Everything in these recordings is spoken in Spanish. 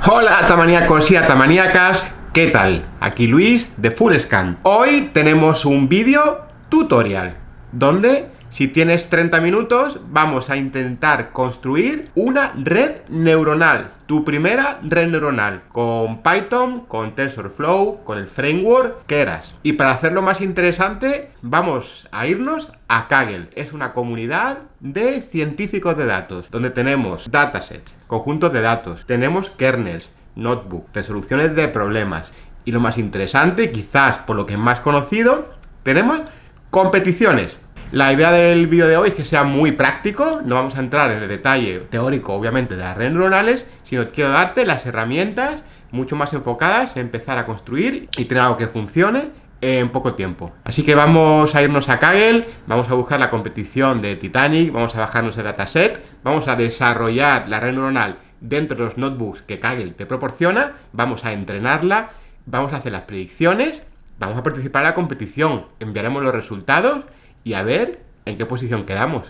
Hola tamaníacos y atamaníacas, ¿qué tal? Aquí Luis de Fullscan. Hoy tenemos un vídeo tutorial donde, si tienes 30 minutos, vamos a intentar construir una red neuronal. Tu primera red neuronal con Python, con TensorFlow, con el framework que quieras. Y para hacerlo más interesante, vamos a irnos a Kaggle. Es una comunidad de científicos de datos, donde tenemos datasets, conjuntos de datos, tenemos kernels, notebook, resoluciones de problemas. Y lo más interesante, quizás por lo que es más conocido, tenemos competiciones. La idea del vídeo de hoy es que sea muy práctico, no vamos a entrar en el detalle teórico, obviamente, de las redes neuronales, sino que quiero darte las herramientas mucho más enfocadas en empezar a construir y tener algo que funcione en poco tiempo. Así que vamos a irnos a Kaggle, vamos a buscar la competición de Titanic, vamos a bajarnos el dataset, vamos a desarrollar la red neuronal dentro de los notebooks que Kaggle te proporciona, vamos a entrenarla, vamos a hacer las predicciones, vamos a participar en la competición, enviaremos los resultados y a ver en qué posición quedamos.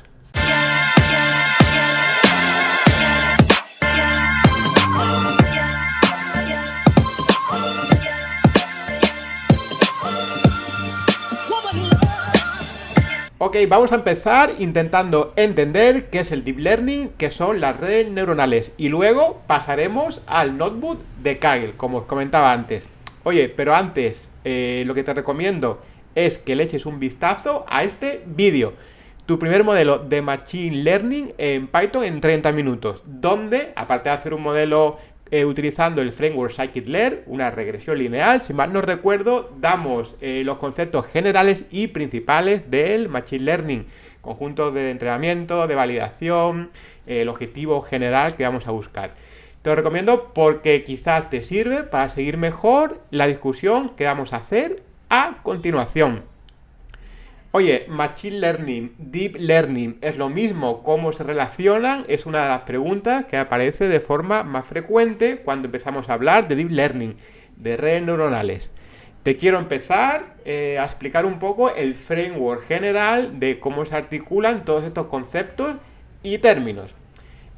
Ok, vamos a empezar intentando entender qué es el Deep Learning, qué son las redes neuronales y luego pasaremos al notebook de Kaggle, como os comentaba antes. Oye, pero antes, lo que te recomiendo es que le eches un vistazo a este vídeo. Tu primer modelo de Machine Learning en Python en 30 minutos, donde, aparte de hacer un modelo utilizando el framework Scikit-learn, una regresión lineal, si mal no recuerdo, damos los conceptos generales y principales del Machine Learning, conjuntos de entrenamiento, de validación, el objetivo general que vamos a buscar. Te lo recomiendo porque quizás te sirve para seguir mejor la discusión que vamos a hacer a continuación. Oye, Machine Learning, Deep Learning, ¿es lo mismo? ¿Cómo se relacionan? Es una de las preguntas que aparece de forma más frecuente cuando empezamos a hablar de Deep Learning, de redes neuronales. Te quiero empezar a explicar un poco el framework general de cómo se articulan todos estos conceptos y términos.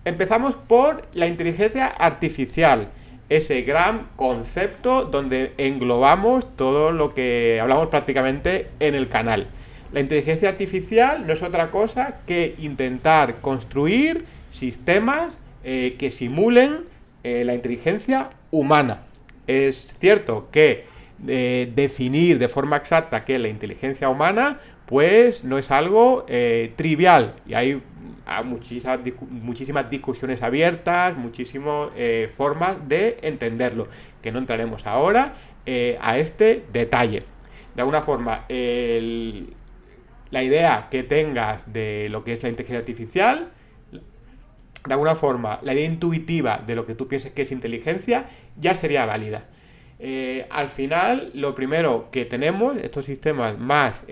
Empezamos por la inteligencia artificial, ese gran concepto donde englobamos todo lo que hablamos prácticamente en el canal. La inteligencia artificial no es otra cosa que intentar construir sistemas que simulen la inteligencia humana. Es cierto que definir de forma exacta qué es la inteligencia humana, pues no es algo trivial. Y hay muchísimas discusiones abiertas, muchísimas formas de entenderlo, que no entraremos ahora a este detalle. De alguna forma, la idea que tengas de lo que es la inteligencia artificial, de alguna forma, la idea intuitiva de lo que tú pienses que es inteligencia, ya sería válida. Al final, lo primero que tenemos, estos sistemas más,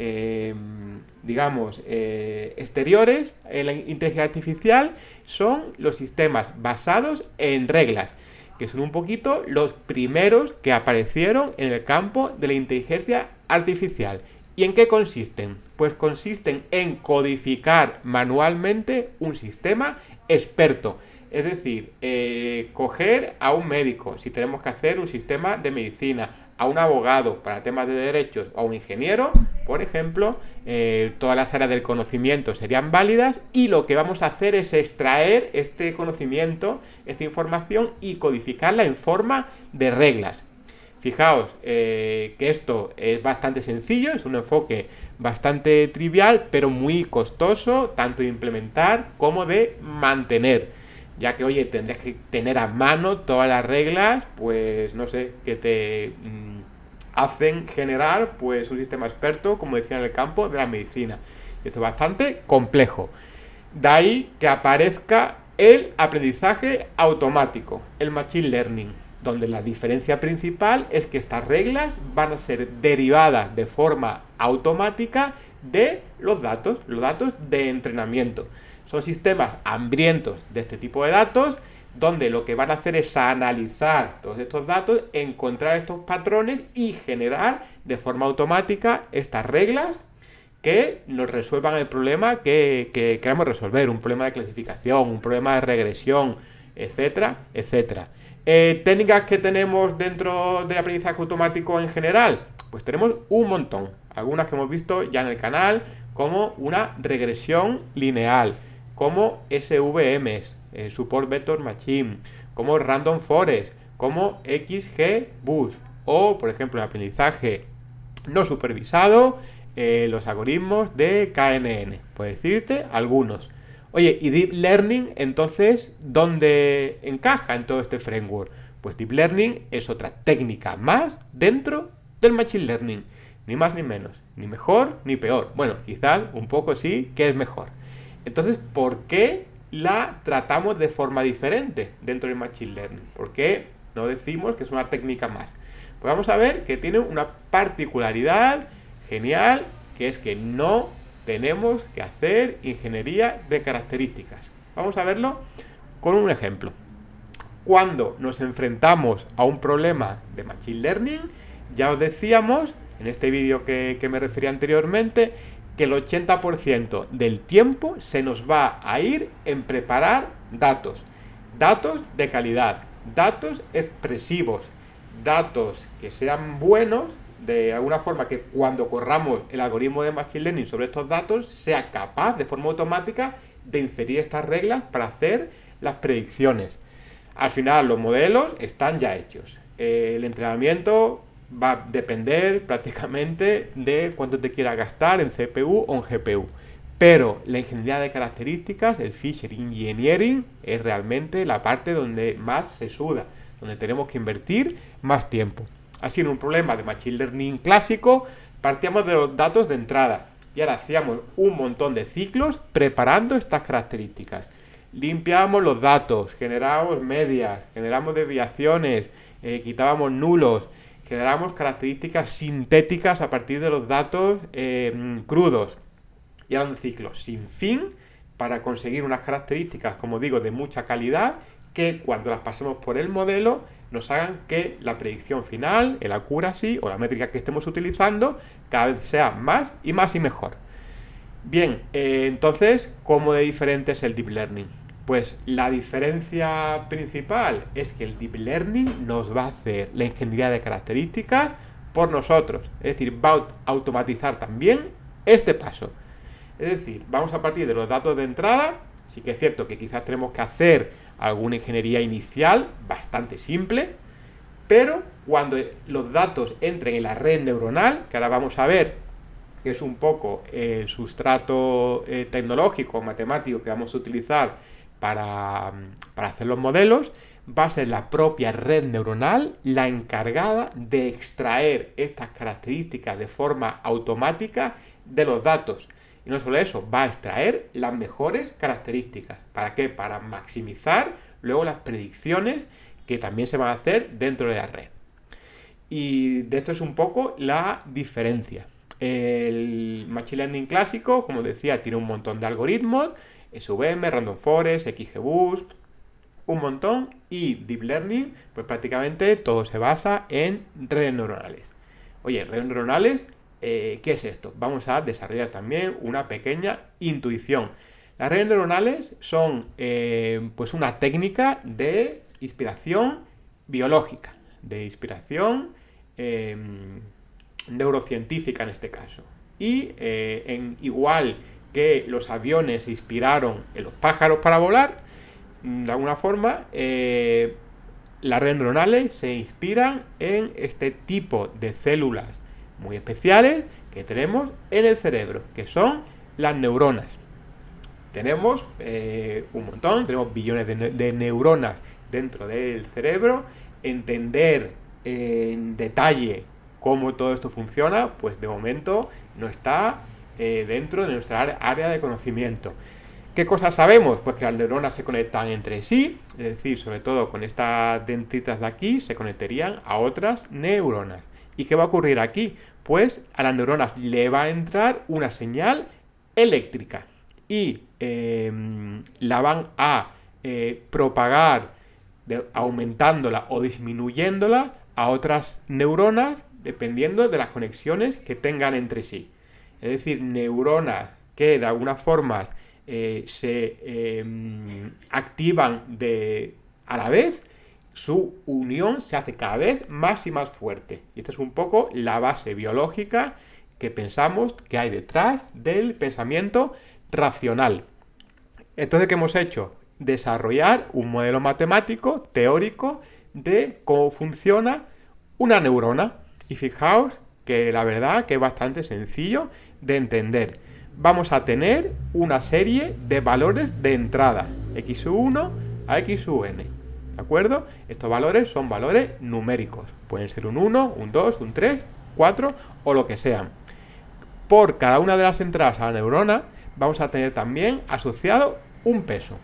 exteriores en la inteligencia artificial, son los sistemas basados en reglas, que son un poquito los primeros que aparecieron en el campo de la inteligencia artificial. ¿Y en qué consisten? Pues consisten en codificar manualmente un sistema experto. Es decir, coger a un médico, si tenemos que hacer un sistema de medicina, a un abogado para temas de derechos, o a un ingeniero, por ejemplo, todas las áreas del conocimiento serían válidas y lo que vamos a hacer es extraer este conocimiento, esta información y codificarla en forma de reglas. Fijaos que esto es bastante sencillo, es un enfoque bastante trivial, pero muy costoso, tanto de implementar como de mantener. Ya que, oye, tendrías que tener a mano todas las reglas, pues, no sé, que te hacen generar, pues, un sistema experto, como decía, en el campo de la medicina. Esto es bastante complejo. De ahí que aparezca el aprendizaje automático, el Machine Learning, donde la diferencia principal es que estas reglas van a ser derivadas de forma automática de los datos de entrenamiento. Son sistemas hambrientos de este tipo de datos, donde lo que van a hacer es analizar todos estos datos, encontrar estos patrones y generar de forma automática estas reglas que nos resuelvan el problema que queramos resolver, un problema de clasificación, un problema de regresión, etcétera, etcétera. Técnicas que tenemos dentro del aprendizaje automático en general, pues tenemos un montón. Algunas que hemos visto ya en el canal, como una regresión lineal, como SVMs, Support Vector Machine, como Random Forest, como XGBoost, o por ejemplo en aprendizaje no supervisado, los algoritmos de KNN, por decirte algunos. Oye, ¿y Deep Learning entonces dónde encaja en todo este framework? Pues Deep Learning es otra técnica más dentro del Machine Learning. Ni más ni menos, ni mejor ni peor. Bueno, quizás un poco sí que es mejor. Entonces, ¿por qué la tratamos de forma diferente dentro del Machine Learning? ¿Por qué no decimos que es una técnica más? Pues vamos a ver que tiene una particularidad genial, que es que no tenemos que hacer ingeniería de características. Vamos a verlo con un ejemplo. Cuando nos enfrentamos a un problema de Machine Learning, ya os decíamos, en este vídeo que me refería anteriormente, que el 80% del tiempo se nos va a ir en preparar datos. Datos de calidad, datos expresivos, datos que sean buenos, de alguna forma que cuando corramos el algoritmo de Machine Learning sobre estos datos, sea capaz de forma automática de inferir estas reglas para hacer las predicciones. Al final los modelos están ya hechos. El entrenamiento va a depender prácticamente de cuánto te quieras gastar en CPU o en GPU. Pero la ingeniería de características, el feature engineering, es realmente la parte donde más se suda, donde tenemos que invertir más tiempo. Así, en un problema de Machine Learning clásico, partíamos de los datos de entrada y ahora hacíamos un montón de ciclos preparando estas características. Limpiábamos los datos, generábamos medias, generábamos desviaciones, quitábamos nulos, generábamos características sintéticas a partir de los datos crudos. Y ahora un ciclo sin fin para conseguir unas características, como digo, de mucha calidad, que cuando las pasemos por el modelo nos hagan que la predicción final, el accuracy o la métrica que estemos utilizando cada vez sea más y más y mejor. Bien, entonces, ¿cómo de diferente es el Deep Learning? Pues la diferencia principal es que el Deep Learning nos va a hacer la ingeniería de características por nosotros. Es decir, va a automatizar también este paso. Es decir, vamos a partir de los datos de entrada. Sí que es cierto que quizás tenemos que hacer alguna ingeniería inicial bastante simple, pero cuando los datos entren en la red neuronal, que ahora vamos a ver que es un poco el sustrato tecnológico, matemático que vamos a utilizar para hacer los modelos, va a ser la propia red neuronal la encargada de extraer estas características de forma automática de los datos. Y no solo eso, va a extraer las mejores características. ¿Para qué? Para maximizar luego las predicciones que también se van a hacer dentro de la red. Y de esto es un poco la diferencia. El Machine Learning clásico, como decía, tiene un montón de algoritmos, SVM, Random Forest, XGBoost, un montón. Y Deep Learning, pues prácticamente todo se basa en redes neuronales. Oye, redes neuronales, ¿qué es esto? Vamos a desarrollar también una pequeña intuición. Las redes neuronales son pues una técnica de inspiración biológica, de inspiración neurocientífica en este caso. Y igual que los aviones se inspiraron en los pájaros para volar, de alguna forma las redes neuronales se inspiran en este tipo de células muy especiales que tenemos en el cerebro, que son las neuronas. Tenemos un montón, tenemos billones de neuronas dentro del cerebro. Entender en detalle cómo todo esto funciona, pues de momento no está dentro de nuestra área de conocimiento. ¿Qué cosas sabemos? Pues que las neuronas se conectan entre sí, es decir, sobre todo con estas dendritas de aquí, se conectarían a otras neuronas. ¿Y qué va a ocurrir aquí? Pues a las neuronas le va a entrar una señal eléctrica y la van a propagar aumentándola o disminuyéndola a otras neuronas dependiendo de las conexiones que tengan entre sí. Es decir, neuronas que de alguna forma se activan a la vez su unión se hace cada vez más y más fuerte. Y esta es un poco la base biológica que pensamos que hay detrás del pensamiento racional. Entonces, ¿qué hemos hecho? Desarrollar un modelo matemático, teórico, de cómo funciona una neurona. Y fijaos que la verdad que es bastante sencillo de entender. Vamos a tener una serie de valores de entrada, x sub 1 a x sub n. ¿De acuerdo? Estos valores son valores numéricos. Pueden ser un 1, un 2, un 3, 4 o lo que sean. Por cada una de las entradas a la neurona vamos a tener también asociado un peso.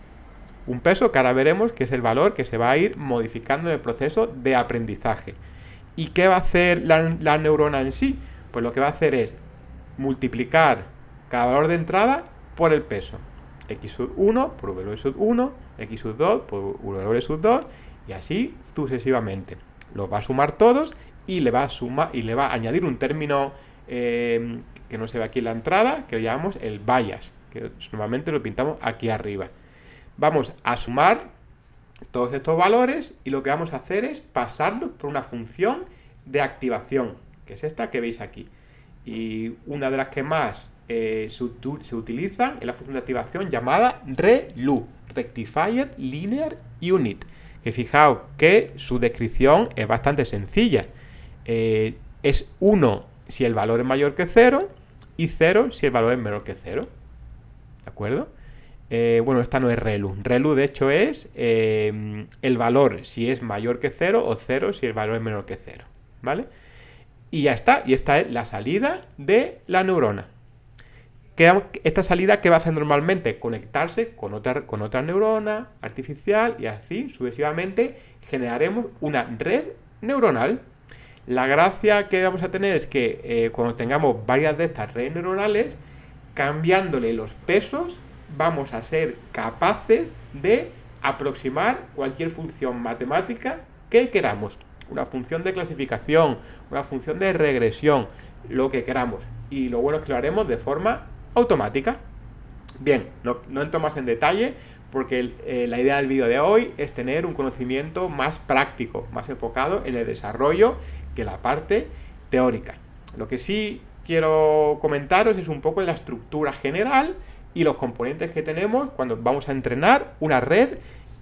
Un peso que ahora veremos que es el valor que se va a ir modificando en el proceso de aprendizaje. ¿Y qué va a hacer la neurona en sí? Pues lo que va a hacer es multiplicar cada valor de entrada por el peso. X sub 1 por W sub 1, X sub 2 por W sub 2 y así sucesivamente. Los va a sumar todos y le va a añadir un término que no se ve aquí en la entrada, que lo llamamos el bias, que normalmente lo pintamos aquí arriba. Vamos a sumar todos estos valores y lo que vamos a hacer es pasarlos por una función de activación, que es esta que veis aquí. Y una de las que más se utilizan es la función de activación llamada ReLU, Rectified Linear Unit, que fijaos que su descripción es bastante sencilla. Es 1 si el valor es mayor que 0 y 0 si el valor es menor que 0. ¿De acuerdo? Bueno, esta no es ReLU. ReLU, de hecho, es el valor si es mayor que 0 o 0 si el valor es menor que 0. ¿Vale? Y ya está. Y esta es la salida de la neurona. Esta salida, ¿qué va a hacer normalmente? Conectarse con otra neurona artificial y así sucesivamente generaremos una red neuronal. La gracia que vamos a tener es que cuando tengamos varias de estas redes neuronales, cambiándole los pesos, vamos a ser capaces de aproximar cualquier función matemática que queramos. Una función de clasificación, una función de regresión, lo que queramos. Y lo bueno es que lo haremos de forma automática. Bien, no entro más en detalle porque la idea del vídeo de hoy es tener un conocimiento más práctico, más enfocado en el desarrollo que la parte teórica. Lo que sí quiero comentaros es un poco la estructura general y los componentes que tenemos cuando vamos a entrenar una red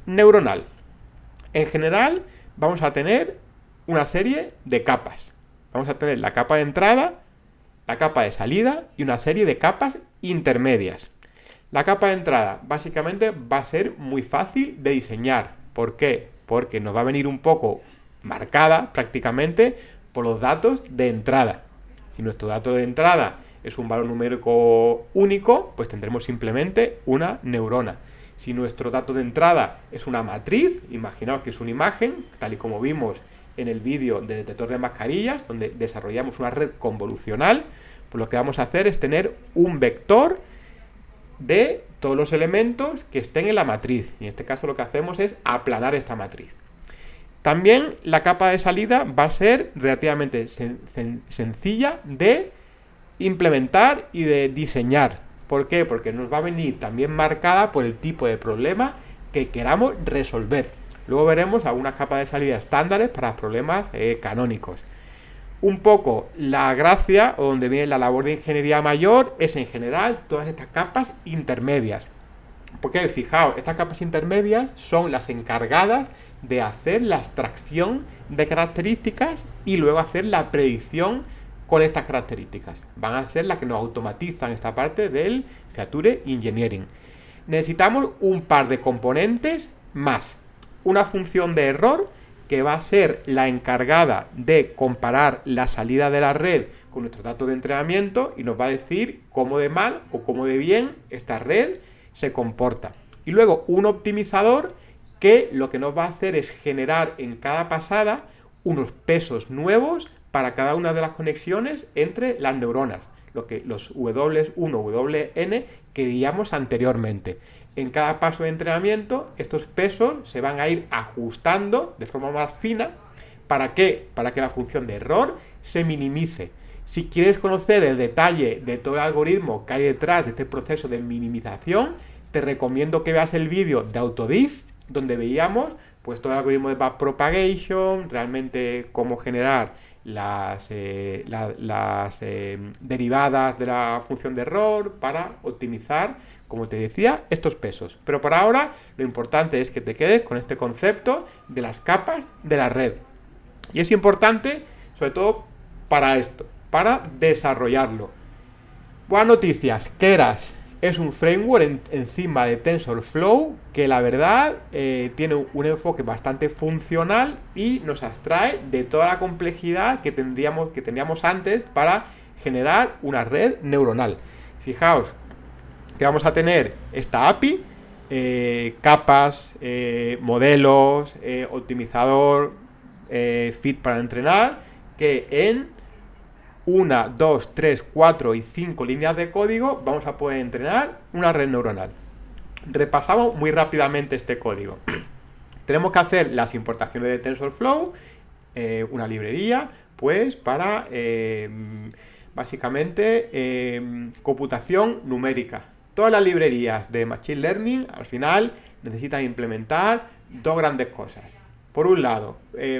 neuronal. En general, vamos a tener una serie de capas. Vamos a tener la capa de entrada, la capa de salida y una serie de capas intermedias. La capa de entrada básicamente va a ser muy fácil de diseñar. ¿Por qué? Porque nos va a venir un poco marcada prácticamente por los datos de entrada. Si nuestro dato de entrada es un valor numérico único, pues tendremos simplemente una neurona. Si nuestro dato de entrada es una matriz, imaginaos que es una imagen, tal y como vimos en el vídeo de detector de mascarillas, donde desarrollamos una red convolucional, pues lo que vamos a hacer es tener un vector de todos los elementos que estén en la matriz. Y en este caso lo que hacemos es aplanar esta matriz. También la capa de salida va a ser relativamente sencilla de implementar y de diseñar. ¿Por qué? Porque nos va a venir también marcada por el tipo de problema que queramos resolver. Luego veremos algunas capas de salida estándares para problemas canónicos. Un poco la gracia, o donde viene la labor de ingeniería mayor, es en general todas estas capas intermedias. Porque fijaos, estas capas intermedias son las encargadas de hacer la extracción de características y luego hacer la predicción con estas características. Van a ser las que nos automatizan esta parte del Feature Engineering. Necesitamos un par de componentes más. Una función de error que va a ser la encargada de comparar la salida de la red con nuestros datos de entrenamiento y nos va a decir cómo de mal o cómo de bien esta red se comporta. Y luego un optimizador que lo que nos va a hacer es generar en cada pasada unos pesos nuevos para cada una de las conexiones entre las neuronas, los W1, Wn que veíamos anteriormente. En cada paso de entrenamiento, estos pesos se van a ir ajustando de forma más fina. ¿Para qué? Para que la función de error se minimice. Si quieres conocer el detalle de todo el algoritmo que hay detrás de este proceso de minimización, te recomiendo que veas el vídeo de Autodiff, donde veíamos pues todo el algoritmo de backpropagation, realmente cómo generar las derivadas de la función de error para optimizar, como te decía, estos pesos. Pero por ahora lo importante es que te quedes con este concepto de las capas de la red. Y es importante, sobre todo, para esto, para desarrollarlo. Buenas noticias, Keras es un framework encima de TensorFlow que la verdad tiene un enfoque bastante funcional y nos abstrae de toda la complejidad que teníamos antes para generar una red neuronal. Fijaos que vamos a tener esta API, capas, modelos, optimizador, fit para entrenar, que en 1, 2, 3, 4 y 5 líneas de código vamos a poder entrenar una red neuronal. Repasamos muy rápidamente este código. Tenemos que hacer las importaciones de TensorFlow, una librería, pues para básicamente computación numérica. Todas las librerías de Machine Learning al final necesitan implementar dos grandes cosas. Por un lado,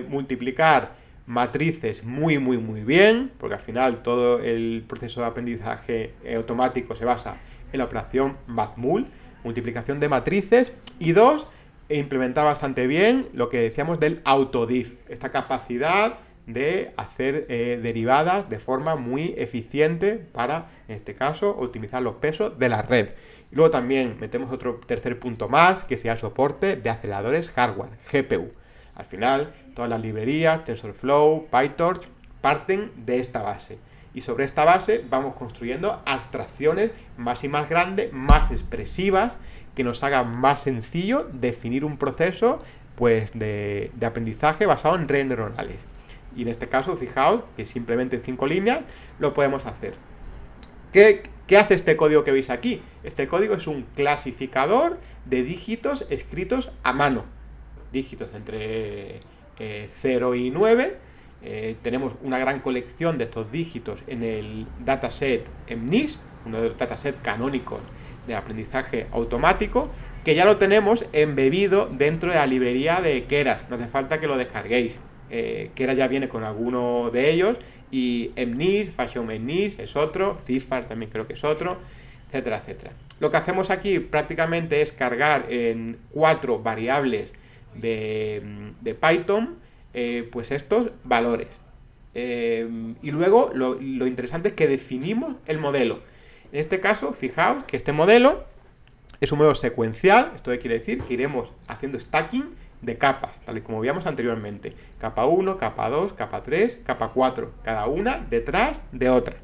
multiplicar matrices muy bien, porque al final todo el proceso de aprendizaje automático se basa en la operación matmul, multiplicación de matrices, y dos, implementar bastante bien lo que decíamos del autodiff, esta capacidad de hacer derivadas de forma muy eficiente para, en este caso, optimizar los pesos de la red. Y luego también metemos otro tercer punto más, que sea el soporte de aceleradores hardware, GPU. Al final, todas las librerías, TensorFlow, PyTorch, parten de esta base. Y sobre esta base vamos construyendo abstracciones más y más grandes, más expresivas, que nos hagan más sencillo definir un proceso pues, de aprendizaje basado en redes neuronales. Y en este caso, fijaos que simplemente en 5 líneas lo podemos hacer. ¿Qué hace este código que veis aquí? Este código es un clasificador de dígitos escritos a mano. Dígitos entre 0 y 9. Tenemos una gran colección de estos dígitos en el dataset MNIST, uno de los datasets canónicos de aprendizaje automático, que ya lo tenemos embebido dentro de la librería de Keras. No hace falta que lo descarguéis. Keras ya viene con alguno de ellos, y MNIST, Fashion MNIST es otro, Cifar también creo que es otro, etcétera, etcétera. Lo que hacemos aquí prácticamente es cargar en 4 variables de Python pues estos valores, y luego lo interesante es que definimos el modelo. En este caso, fijaos que este modelo es un modelo secuencial. Esto quiere decir que iremos haciendo stacking de capas, tal y como veíamos anteriormente, capa 1, capa 2, capa 3, capa 4, cada una detrás de otra,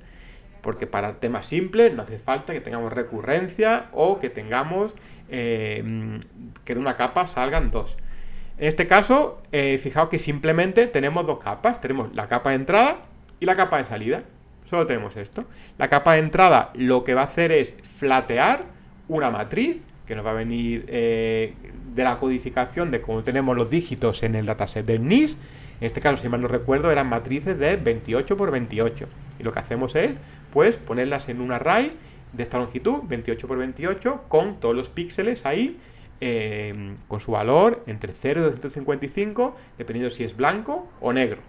porque para temas simples no hace falta que tengamos recurrencia o que tengamos que de una capa salgan 2. En este caso, fijaos que simplemente tenemos 2 capas. Tenemos la capa de entrada y la capa de salida. Solo tenemos esto. La capa de entrada lo que va a hacer es flatear una matriz que nos va a venir de la codificación de cómo tenemos los dígitos en el dataset del MNIST. En este caso, si mal no recuerdo, eran matrices de 28 por 28. Y lo que hacemos es, pues, ponerlas en un array de esta longitud, 28 por 28, con todos los píxeles ahí, con su valor entre 0 y 255, dependiendo si es blanco o negro.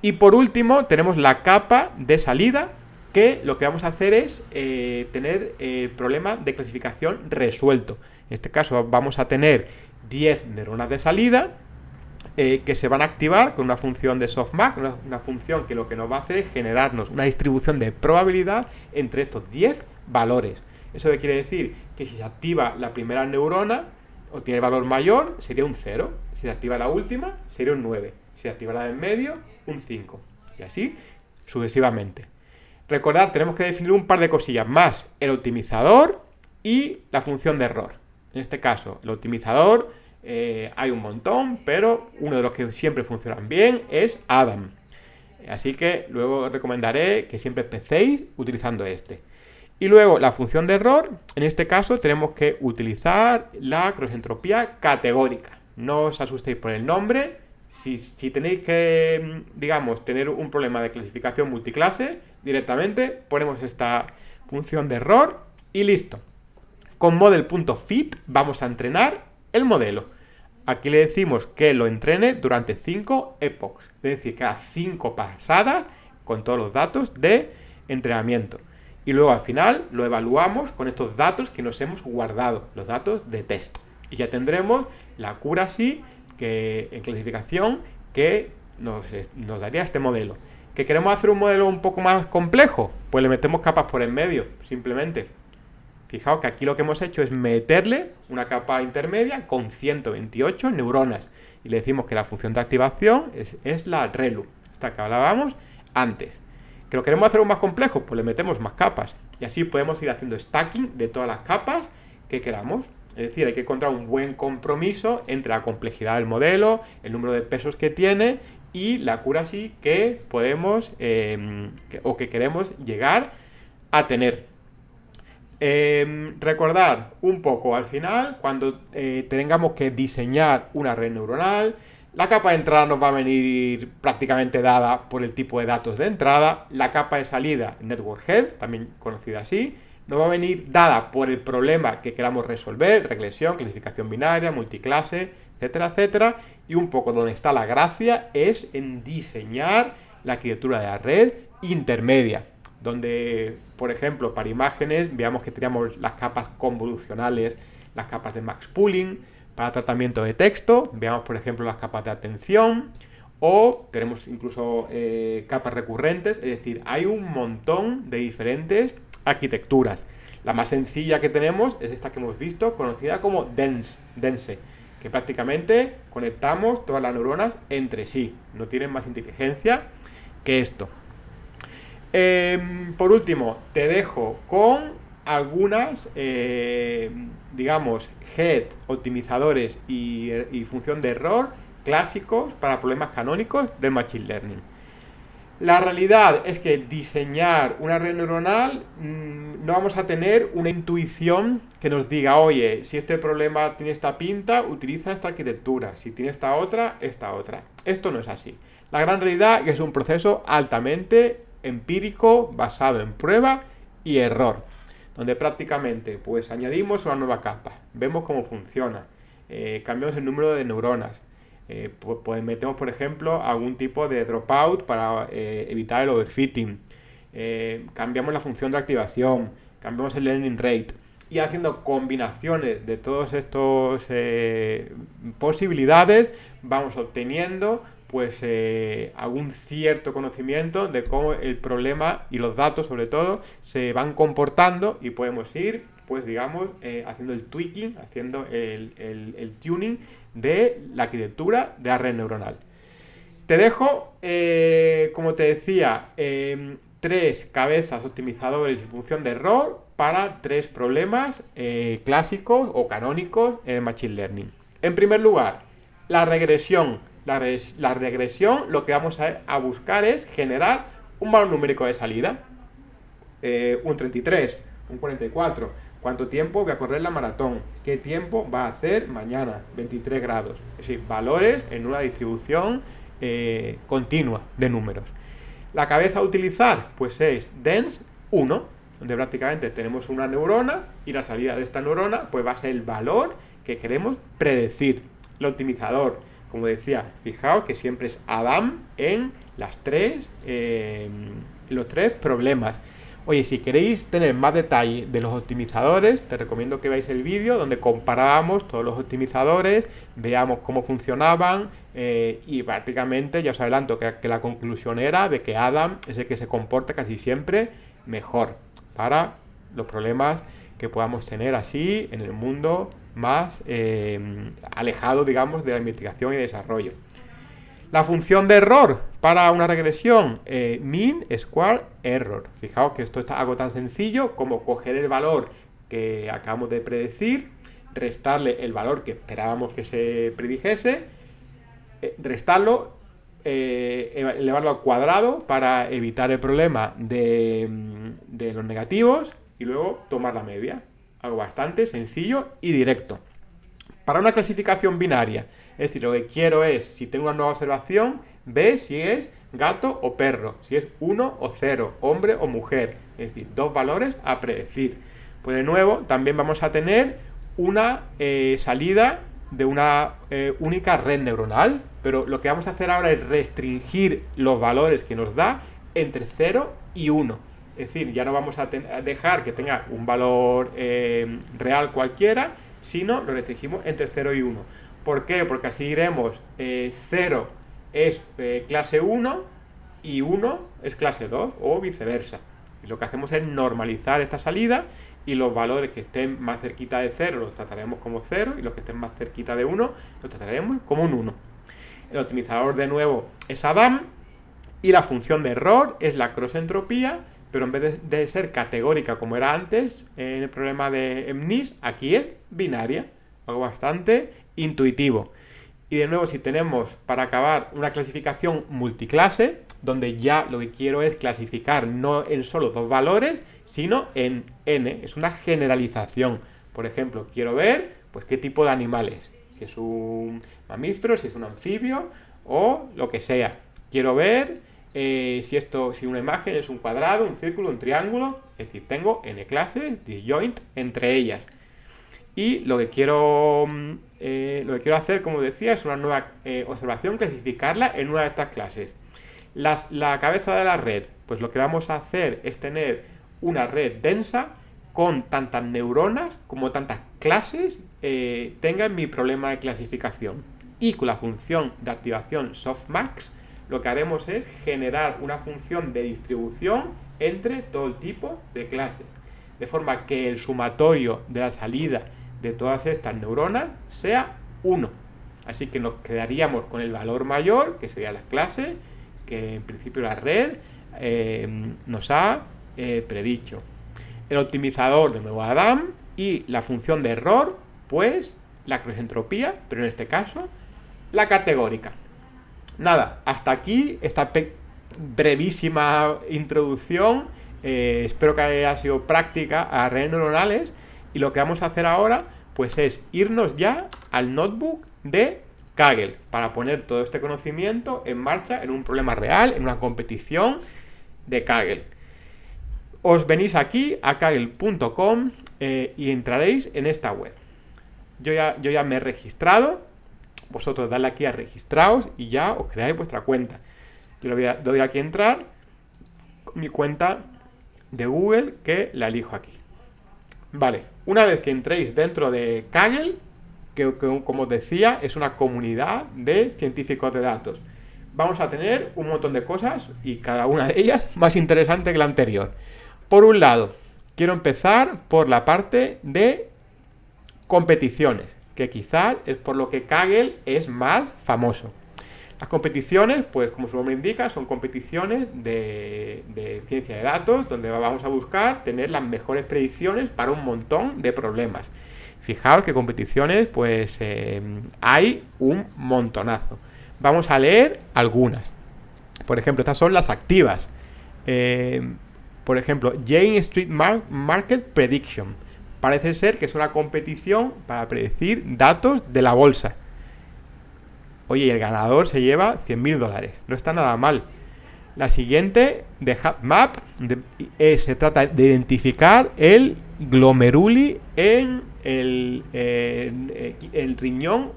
Y por último tenemos la capa de salida, que lo que vamos a hacer es tener el problema de clasificación resuelto. En este caso vamos a tener 10 neuronas de salida que se van a activar con una función de softmax, una función que lo que nos va a hacer es generarnos una distribución de probabilidad entre estos 10 valores. ¿Eso qué quiere decir? Que si se activa la primera neurona o tiene valor mayor, sería un 0. Si se activa la última, sería un 9. Si se activa la del medio, un 5. Y así sucesivamente. Recordad, tenemos que definir un par de cosillas más. El optimizador y la función de error. En este caso, el optimizador hay un montón, pero uno de los que siempre funcionan bien es Adam. Así que luego recomendaré que siempre empecéis utilizando este. Y luego la función de error, en este caso tenemos que utilizar la crossentropía categórica. No os asustéis por el nombre. Si tenéis que, digamos, tener un problema de clasificación multiclase, directamente ponemos esta función de error y listo. Con model.fit vamos a entrenar el modelo. aquí le decimos que lo entrene durante 5 epochs, es decir, cada 5 pasadas con todos los datos de entrenamiento. Y luego al final lo evaluamos con estos datos que nos hemos guardado, los datos de test. Y ya tendremos la accuracy en clasificación que nos daría este modelo. ¿Que queremos hacer un modelo un poco más complejo? Pues le metemos capas por en medio, simplemente. Fijaos que aquí lo que hemos hecho es meterle una capa intermedia con 128 neuronas. Y le decimos que la función de activación es la ReLU, esta que hablábamos antes. ¿Que lo queremos hacer un más complejo? Pues le metemos más capas. Y así podemos ir haciendo stacking de todas las capas que queramos. Es decir, hay que encontrar un buen compromiso entre la complejidad del modelo, el número de pesos que tiene y la accuracy que podemos o que queremos llegar a tener. Recordar un poco al final, cuando tengamos que diseñar una red neuronal, la capa de entrada nos va a venir prácticamente dada por el tipo de datos de entrada, la capa de salida, Network Head, también conocida así, nos va a venir dada por el problema que queramos resolver, regresión, clasificación binaria, multiclase, etcétera, etcétera, y un poco donde está la gracia es en diseñar la arquitectura de la red intermedia, donde, por ejemplo, para imágenes, veamos que teníamos las capas convolucionales, las capas de max pooling. Para tratamiento de texto, veamos, por ejemplo, las capas de atención, o tenemos incluso capas recurrentes, es decir, hay un montón de diferentes arquitecturas. La más sencilla que tenemos es esta que hemos visto, conocida como Dense, que prácticamente conectamos todas las neuronas entre sí. No tienen más inteligencia que esto. Por último, te dejo con algunas, digamos, head, optimizadores y función de error clásicos para problemas canónicos del Machine Learning. La realidad es que diseñar una red neuronal no vamos a tener una intuición que nos diga, oye, si este problema tiene esta pinta, utiliza esta arquitectura, si tiene esta otra, esta otra. Esto no es así. La gran realidad es que es un proceso altamente empírico, basado en prueba y error, donde prácticamente pues añadimos una nueva capa, vemos cómo funciona, cambiamos el número de neuronas, pues metemos, por ejemplo, algún tipo de dropout para evitar el overfitting, cambiamos la función de activación, cambiamos el learning rate, y haciendo combinaciones de todas estas posibilidades vamos obteniendo pues algún cierto conocimiento de cómo el problema y los datos sobre todo se van comportando, y podemos ir pues digamos haciendo el tweaking, haciendo el tuning de la arquitectura de la red neuronal. Te dejo, como te decía, 3 cabezas optimizadores y función de error para 3 problemas clásicos o canónicos en el Machine Learning. En primer lugar, la regresión. La regresión, lo que vamos a buscar es generar un valor numérico de salida. Un 33, un 44. ¿Cuánto tiempo voy a correr la maratón? ¿Qué tiempo va a hacer mañana? 23 grados. Es decir, valores en una distribución continua de números. La cabeza a utilizar, pues es Dense1, donde prácticamente tenemos una neurona y la salida de esta neurona pues va a ser el valor que queremos predecir. El optimizador, como decía, fijaos que siempre es Adam en los 3 problemas. Oye, si queréis tener más detalle de los optimizadores, te recomiendo que veáis el vídeo donde comparábamos todos los optimizadores, veamos cómo funcionaban y prácticamente ya os adelanto que la conclusión era de que Adam es el que se comporta casi siempre mejor para los problemas que podamos tener así en el mundo más alejado, digamos, de la investigación y desarrollo. La función de error para una regresión, mean square error. Fijaos que esto es algo tan sencillo como coger el valor que acabamos de predecir, restarle el valor que esperábamos que se predijese, restarlo, elevarlo al cuadrado para evitar el problema de los negativos y luego tomar la media. Algo bastante sencillo y directo. Para una clasificación binaria, es decir, lo que quiero es, si tengo una nueva observación, ver si es gato o perro, si es 1 o 0, hombre o mujer, es decir, 2 valores a predecir. Pues de nuevo, también vamos a tener una salida de una única red neuronal, pero lo que vamos a hacer ahora es restringir los valores que nos da entre 0 y 1. Es decir, ya no vamos a dejar que tenga un valor real cualquiera, sino lo restringimos entre 0 y 1. ¿Por qué? Porque así diremos 0 es clase 1 y 1 es clase 2 o viceversa. Y lo que hacemos es normalizar esta salida y los valores que estén más cerquita de 0 los trataremos como 0 y los que estén más cerquita de 1 los trataremos como un 1. El optimizador de nuevo es Adam y la función de error es la cross-entropía, pero en vez de ser categórica como era antes en el problema de MNIST, aquí es binaria, algo bastante intuitivo. Y de nuevo, si tenemos para acabar una clasificación multiclase, donde ya lo que quiero es clasificar no en solo dos valores, sino en n, es una generalización. Por ejemplo, quiero ver pues qué tipo de animal es, si es un mamífero, si es un anfibio o lo que sea. Quiero ver si una imagen es un cuadrado, un círculo, un triángulo, es decir, tengo n clases disjoint entre ellas. Y lo que quiero hacer, como decía, es una nueva observación, clasificarla en una de estas clases. La cabeza de la red, pues lo que vamos a hacer es tener una red densa con tantas neuronas como tantas clases tenga en mi problema de clasificación. Y con la función de activación softmax, lo que haremos es generar una función de distribución entre todo el tipo de clases, de forma que el sumatorio de la salida de todas estas neuronas sea 1. Así que nos quedaríamos con el valor mayor, que sería la clase, que en principio la red nos ha predicho. El optimizador, de nuevo Adam, y la función de error, pues la cross-entropía, pero en este caso la categórica. Nada, hasta aquí esta brevísima introducción. Espero que haya sido práctica a redes neuronales. Y lo que vamos a hacer ahora, pues es irnos ya al notebook de Kaggle para poner todo este conocimiento en marcha en un problema real, en una competición de Kaggle. Os venís aquí a kaggle.com y entraréis en esta web. Yo ya me he registrado. Vosotros dadle aquí a registraos y ya os creáis vuestra cuenta. Yo le doy aquí a entrar con mi cuenta de Google, que la elijo aquí. Vale, una vez que entréis dentro de Kaggle, que como os decía, es una comunidad de científicos de datos, vamos a tener un montón de cosas y cada una de ellas más interesante que la anterior. Por un lado, quiero empezar por la parte de competiciones, que quizás es por lo que Kaggle es más famoso. Las competiciones, pues como su nombre indica, son competiciones de ciencia de datos, donde vamos a buscar tener las mejores predicciones para un montón de problemas. Fijaos que competiciones, pues hay un montonazo. Vamos a leer algunas. Por ejemplo, estas son las activas. Por ejemplo, Jane Street Market Prediction. Parece ser que es una competición para predecir datos de la bolsa. Oye, el ganador se lleva $100.000. No está nada mal. La siguiente, de HapMap, se trata de identificar el glomeruli en el riñón,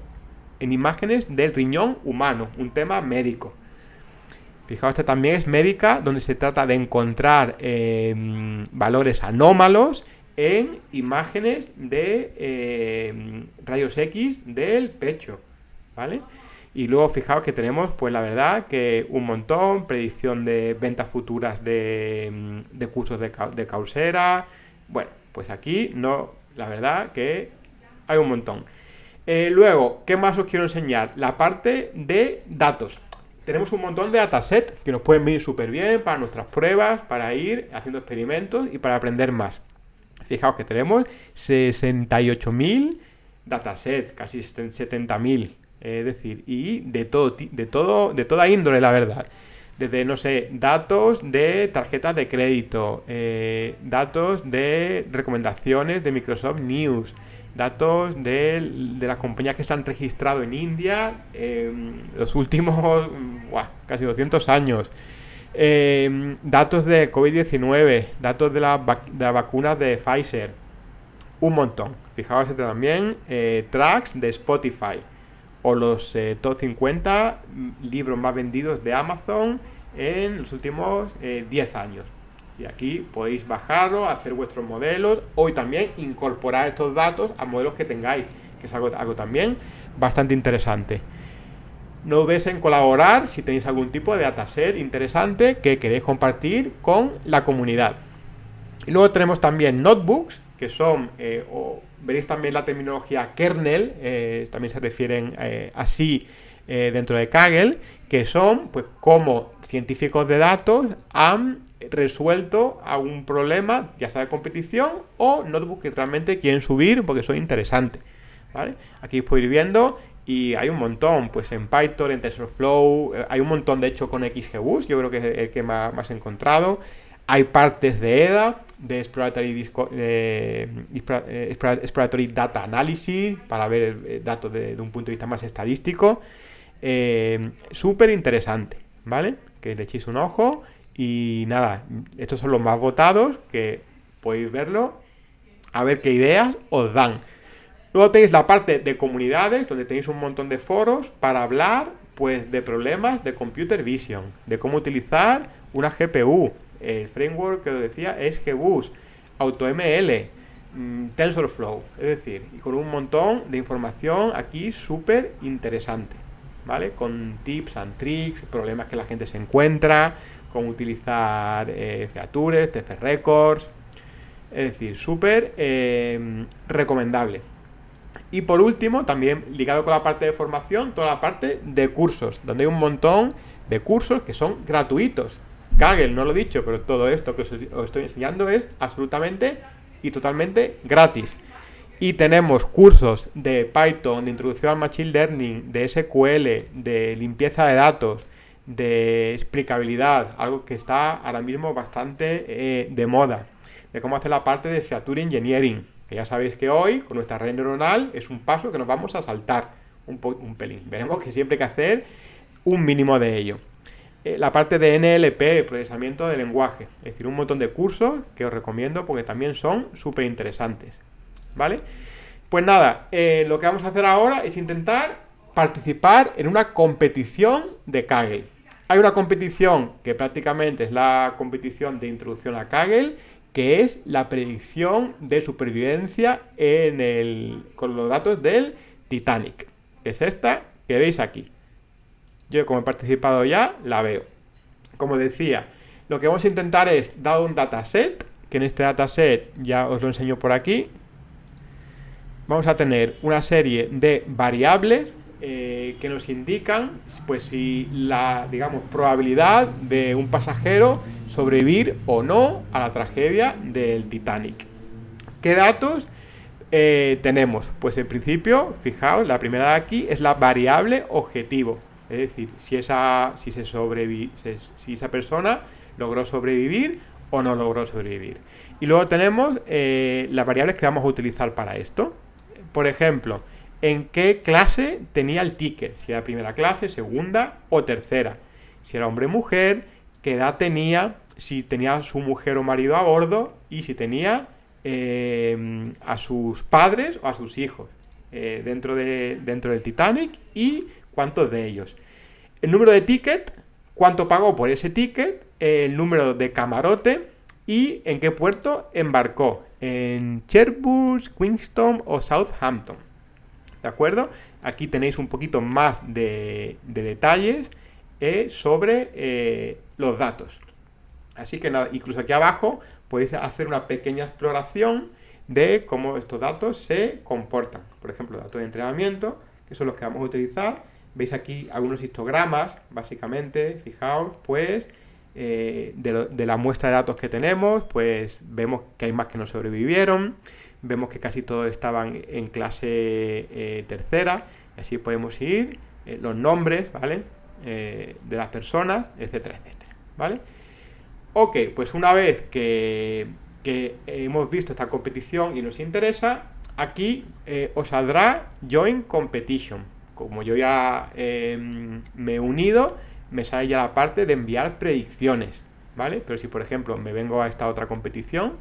en imágenes del riñón humano, un tema médico. Fijaos, esta también es médica, donde se trata de encontrar valores anómalos en imágenes de rayos X del pecho, ¿vale? Y luego fijaos que tenemos, pues la verdad, que un montón, predicción de ventas futuras de cursos de Coursera. Bueno, pues aquí no, la verdad que hay un montón. Luego, ¿qué más os quiero enseñar? La parte de datos. Tenemos un montón de datasets que nos pueden venir súper bien para nuestras pruebas, para ir haciendo experimentos y para aprender más. Fijaos que tenemos 68.000 datasets, casi 70.000. Es decir, y de toda índole, la verdad. Desde, no sé, datos de tarjetas de crédito, datos de recomendaciones de Microsoft News, datos de las compañías que se han registrado en India los últimos casi 200 años, datos de COVID-19, datos de las vacunas de Pfizer, un montón. Fijaos este también, tracks de Spotify o los top 50 libros más vendidos de Amazon en los últimos 10 años. Y aquí podéis bajarlo, hacer vuestros modelos o también incorporar estos datos a modelos que tengáis, que es algo también bastante interesante. No dudéis en colaborar si tenéis algún tipo de dataset interesante que queréis compartir con la comunidad. Y luego tenemos también notebooks, que son, veréis también la terminología kernel, también se refieren así dentro de Kaggle, que son pues como científicos de datos han resuelto algún problema, ya sea de competición o notebook que realmente quieren subir porque son interesantes, ¿vale? Aquí podéis ir viendo y hay un montón, pues en Python, en TensorFlow, hay un montón de hecho con XGBoost, yo creo que es el que más he encontrado. Hay partes de EDA, de Exploratory Data Analysis, para ver datos de un punto de vista más estadístico. Súper interesante, ¿vale? Que le echéis un ojo y nada, estos son los más votados, que podéis verlo, a ver qué ideas os dan. Luego tenéis la parte de comunidades, donde tenéis un montón de foros para hablar pues de problemas de computer vision, de cómo utilizar una GPU. El framework que os decía es GBoost, AutoML, TensorFlow, es decir, y con un montón de información aquí súper interesante, ¿vale? Con tips and tricks, problemas que la gente se encuentra, cómo utilizar features, TF records, es decir, súper recomendable. Y por último, también ligado con la parte de formación, toda la parte de cursos, donde hay un montón de cursos que son gratuitos. Kaggle, no lo he dicho, pero todo esto que os estoy enseñando es absolutamente y totalmente gratis. Y tenemos cursos de Python, de introducción al Machine Learning, de SQL, de limpieza de datos, de explicabilidad, algo que está ahora mismo bastante de moda, de cómo hacer la parte de Feature Engineering, que ya sabéis que hoy, con nuestra red neuronal, es un paso que nos vamos a saltar un pelín. Veremos que siempre hay que hacer un mínimo de ello. La parte de NLP, procesamiento de lenguaje, es decir, un montón de cursos que os recomiendo porque también son súper interesantes, ¿vale? Pues nada, lo que vamos a hacer ahora es intentar participar en una competición de Kaggle. Hay una competición que prácticamente es la competición de introducción a Kaggle, que es la predicción de supervivencia con los datos del Titanic, que es esta que veis aquí. Yo, como he participado ya, la veo. Como decía, lo que vamos a intentar es dar un dataset, que en este dataset ya os lo enseño por aquí. Vamos a tener una serie de variables que nos indican pues si la, digamos, probabilidad de un pasajero sobrevivir o no a la tragedia del Titanic. ¿Qué datos tenemos? Pues en principio, fijaos, la primera de aquí es la variable objetivo. Es decir, si esa persona logró sobrevivir o no logró sobrevivir. Y luego tenemos las variables que vamos a utilizar para esto. Por ejemplo, en qué clase tenía el ticket, si era primera clase, segunda o tercera. Si era hombre o mujer, qué edad tenía, si tenía a su mujer o marido a bordo y si tenía a sus padres o a sus hijos dentro del Titanic y cuántos de ellos. El número de ticket, cuánto pagó por ese ticket, el número de camarote y en qué puerto embarcó, en Cherbourg, Queenstown o Southampton. ¿De acuerdo? Aquí tenéis un poquito más de detalles sobre los datos. Así que nada, incluso aquí abajo podéis hacer una pequeña exploración de cómo estos datos se comportan. Por ejemplo, datos de entrenamiento, que son los que vamos a utilizar. Veis aquí algunos histogramas, básicamente, fijaos, pues de la muestra de datos que tenemos, pues vemos que hay más que no sobrevivieron, vemos que casi todos estaban en clase tercera, y así podemos ir, los nombres, ¿vale? De las personas, etcétera, etcétera, ¿vale? Ok, pues una vez que hemos visto esta competición y nos interesa, aquí os saldrá Join Competition. Como yo ya me he unido, me sale ya la parte de enviar predicciones, ¿vale? Pero si, por ejemplo, me vengo a esta otra competición,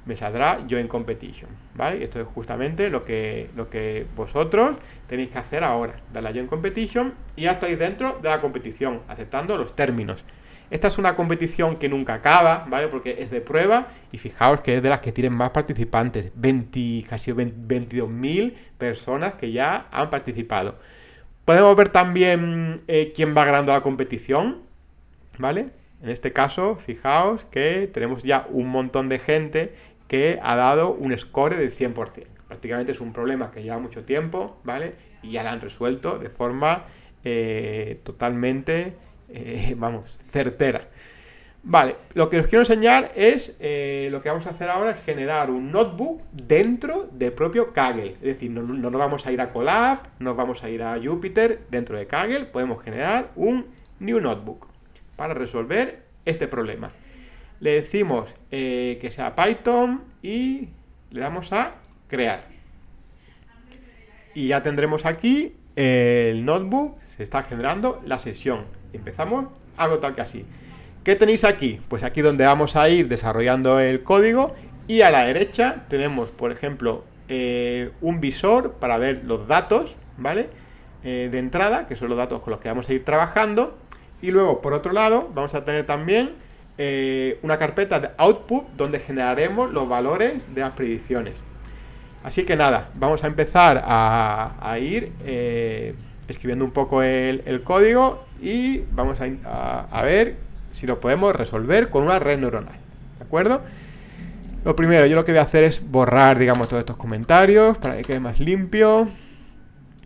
me saldrá Join Competition, ¿vale? Y esto es justamente lo que vosotros tenéis que hacer ahora, darle a Join Competition y ya estáis dentro de la competición, aceptando los términos. Esta es una competición que nunca acaba, ¿vale? Porque es de prueba y fijaos que es de las que tienen más participantes, casi 22.000 personas que ya han participado. Podemos ver también quién va ganando la competición, ¿vale? En este caso, fijaos que tenemos ya un montón de gente que ha dado un score del 100%. Prácticamente es un problema que lleva mucho tiempo, ¿vale? Y ya lo han resuelto de forma totalmente, certera. Vale, lo que os quiero enseñar es, lo que vamos a hacer ahora es generar un notebook dentro del propio Kaggle. Es decir, no nos vamos a ir a Colab, no nos vamos a ir a Jupyter, dentro de Kaggle podemos generar un new notebook para resolver este problema. Le decimos que sea Python y le damos a crear. Y ya tendremos aquí el notebook, se está generando la sesión. Empezamos algo tal que así. ¿Qué tenéis aquí? Pues aquí donde vamos a ir desarrollando el código y a la derecha tenemos, por ejemplo, un visor para ver los datos, ¿vale? De entrada, que son los datos con los que vamos a ir trabajando. Y luego, por otro lado, vamos a tener también una carpeta de output donde generaremos los valores de las predicciones. Así que nada, vamos a empezar a ir escribiendo un poco el código y vamos a ver si lo podemos resolver con una red neuronal, ¿de acuerdo? Lo primero, yo lo que voy a hacer es borrar, digamos, todos estos comentarios para que quede más limpio.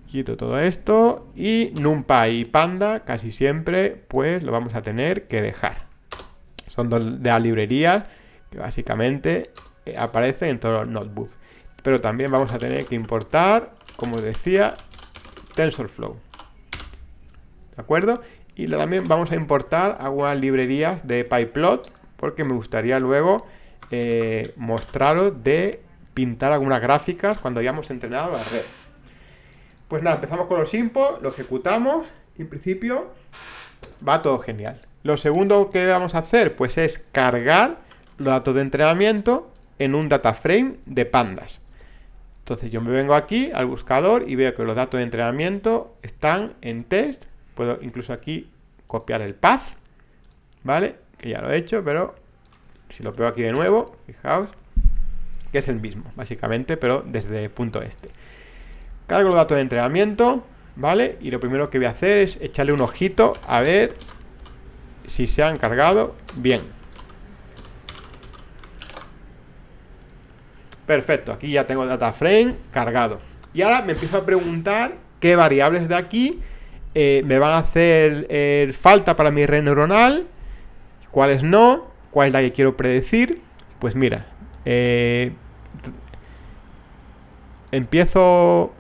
Quito todo esto y NumPy y Panda casi siempre pues lo vamos a tener que dejar. Son dos de las librerías que básicamente aparecen en todos los notebooks. Pero también vamos a tener que importar, como os decía, TensorFlow. ¿De acuerdo? Y también vamos a importar algunas librerías de PyPlot porque me gustaría luego mostraros de pintar algunas gráficas cuando hayamos entrenado la red. Pues nada, empezamos con los import, lo ejecutamos y en principio va todo genial. Lo segundo que vamos a hacer pues es cargar los datos de entrenamiento en un data frame de pandas. Entonces yo me vengo aquí al buscador y veo que los datos de entrenamiento están en test. Puedo incluso aquí copiar el path, ¿vale? Que ya lo he hecho, pero si lo pego aquí de nuevo, fijaos que es el mismo, básicamente, pero desde punto este. Cargo los datos de entrenamiento, ¿vale? Y lo primero que voy a hacer es echarle un ojito a ver si se han cargado bien. Perfecto, aquí ya tengo el data frame cargado. Y ahora me empiezo a preguntar qué variables de aquí me van a hacer falta para mi red neuronal, cuáles no, cuál es la que quiero predecir. Pues mira, empiezo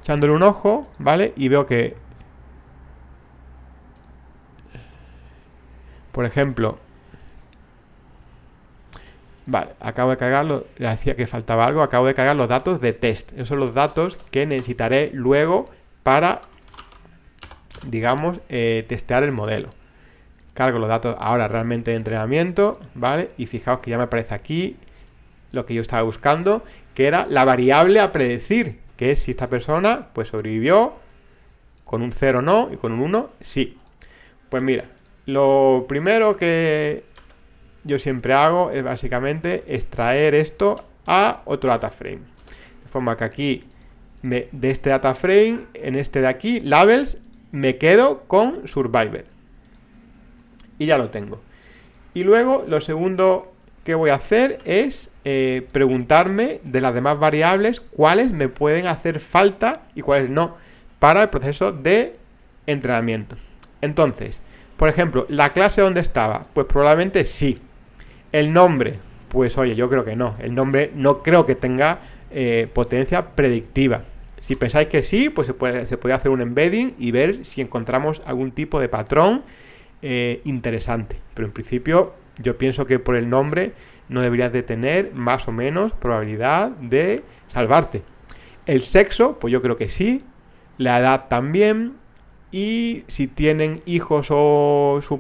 echándole un ojo, ¿vale? Y veo que, por ejemplo, vale, acabo de cargarlo, ya decía que faltaba algo, acabo de cargar los datos de test. Esos son los datos que necesitaré luego para, digamos, testear el modelo. Cargo los datos ahora realmente de entrenamiento, ¿vale? Y fijaos que ya me aparece aquí lo que yo estaba buscando, que era la variable a predecir, que es si esta persona pues sobrevivió, con un 0 no y con un 1 sí. Pues mira, lo primero que yo siempre hago es básicamente extraer esto a otro data frame. De forma que aquí, de este data frame, en este de aquí, labels, me quedo con survivor. Y ya lo tengo. Y luego lo segundo que voy a hacer es preguntarme de las demás variables cuáles me pueden hacer falta y cuáles no para el proceso de entrenamiento. Entonces, por ejemplo, ¿la clase dónde estaba? Pues probablemente sí. El nombre, pues oye, yo creo que no. El nombre no creo que tenga potencia predictiva. Si pensáis que sí, pues se puede hacer un embedding y ver si encontramos algún tipo de patrón interesante. Pero en principio yo pienso que por el nombre no deberías de tener más o menos probabilidad de salvarte. El sexo, pues yo creo que sí. La edad también. Y si tienen hijos o su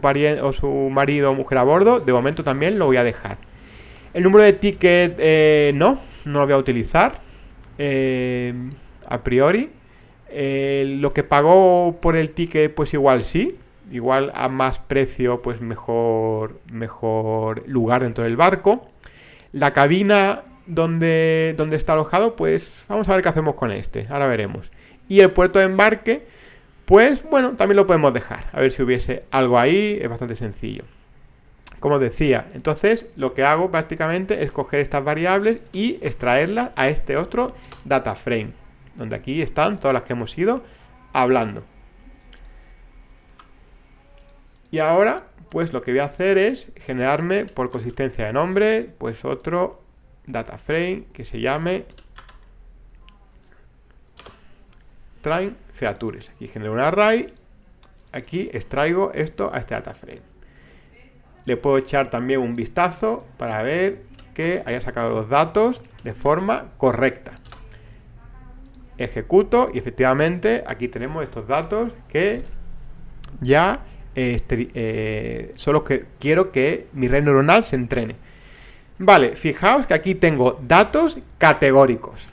marido o mujer a bordo, de momento también lo voy a dejar. El número de ticket no lo voy a utilizar a priori. Lo que pagó por el ticket, pues igual sí. Igual a más precio, pues mejor lugar dentro del barco. La cabina donde está alojado, pues vamos a ver qué hacemos con este. Ahora veremos. Y el puerto de embarque, pues bueno, también lo podemos dejar. A ver si hubiese algo ahí. Es bastante sencillo. Como decía, entonces lo que hago prácticamente es coger estas variables y extraerlas a este otro data frame, donde aquí están todas las que hemos ido hablando. Y ahora, pues lo que voy a hacer es generarme por consistencia de nombre, pues otro data frame que se llame train features. Aquí genero un array, aquí extraigo esto a este data frame. Le puedo echar también un vistazo para ver que haya sacado los datos de forma correcta. Ejecuto y efectivamente aquí tenemos estos datos que ya son los que quiero que mi red neuronal se entrene. Vale, fijaos que aquí tengo datos categóricos.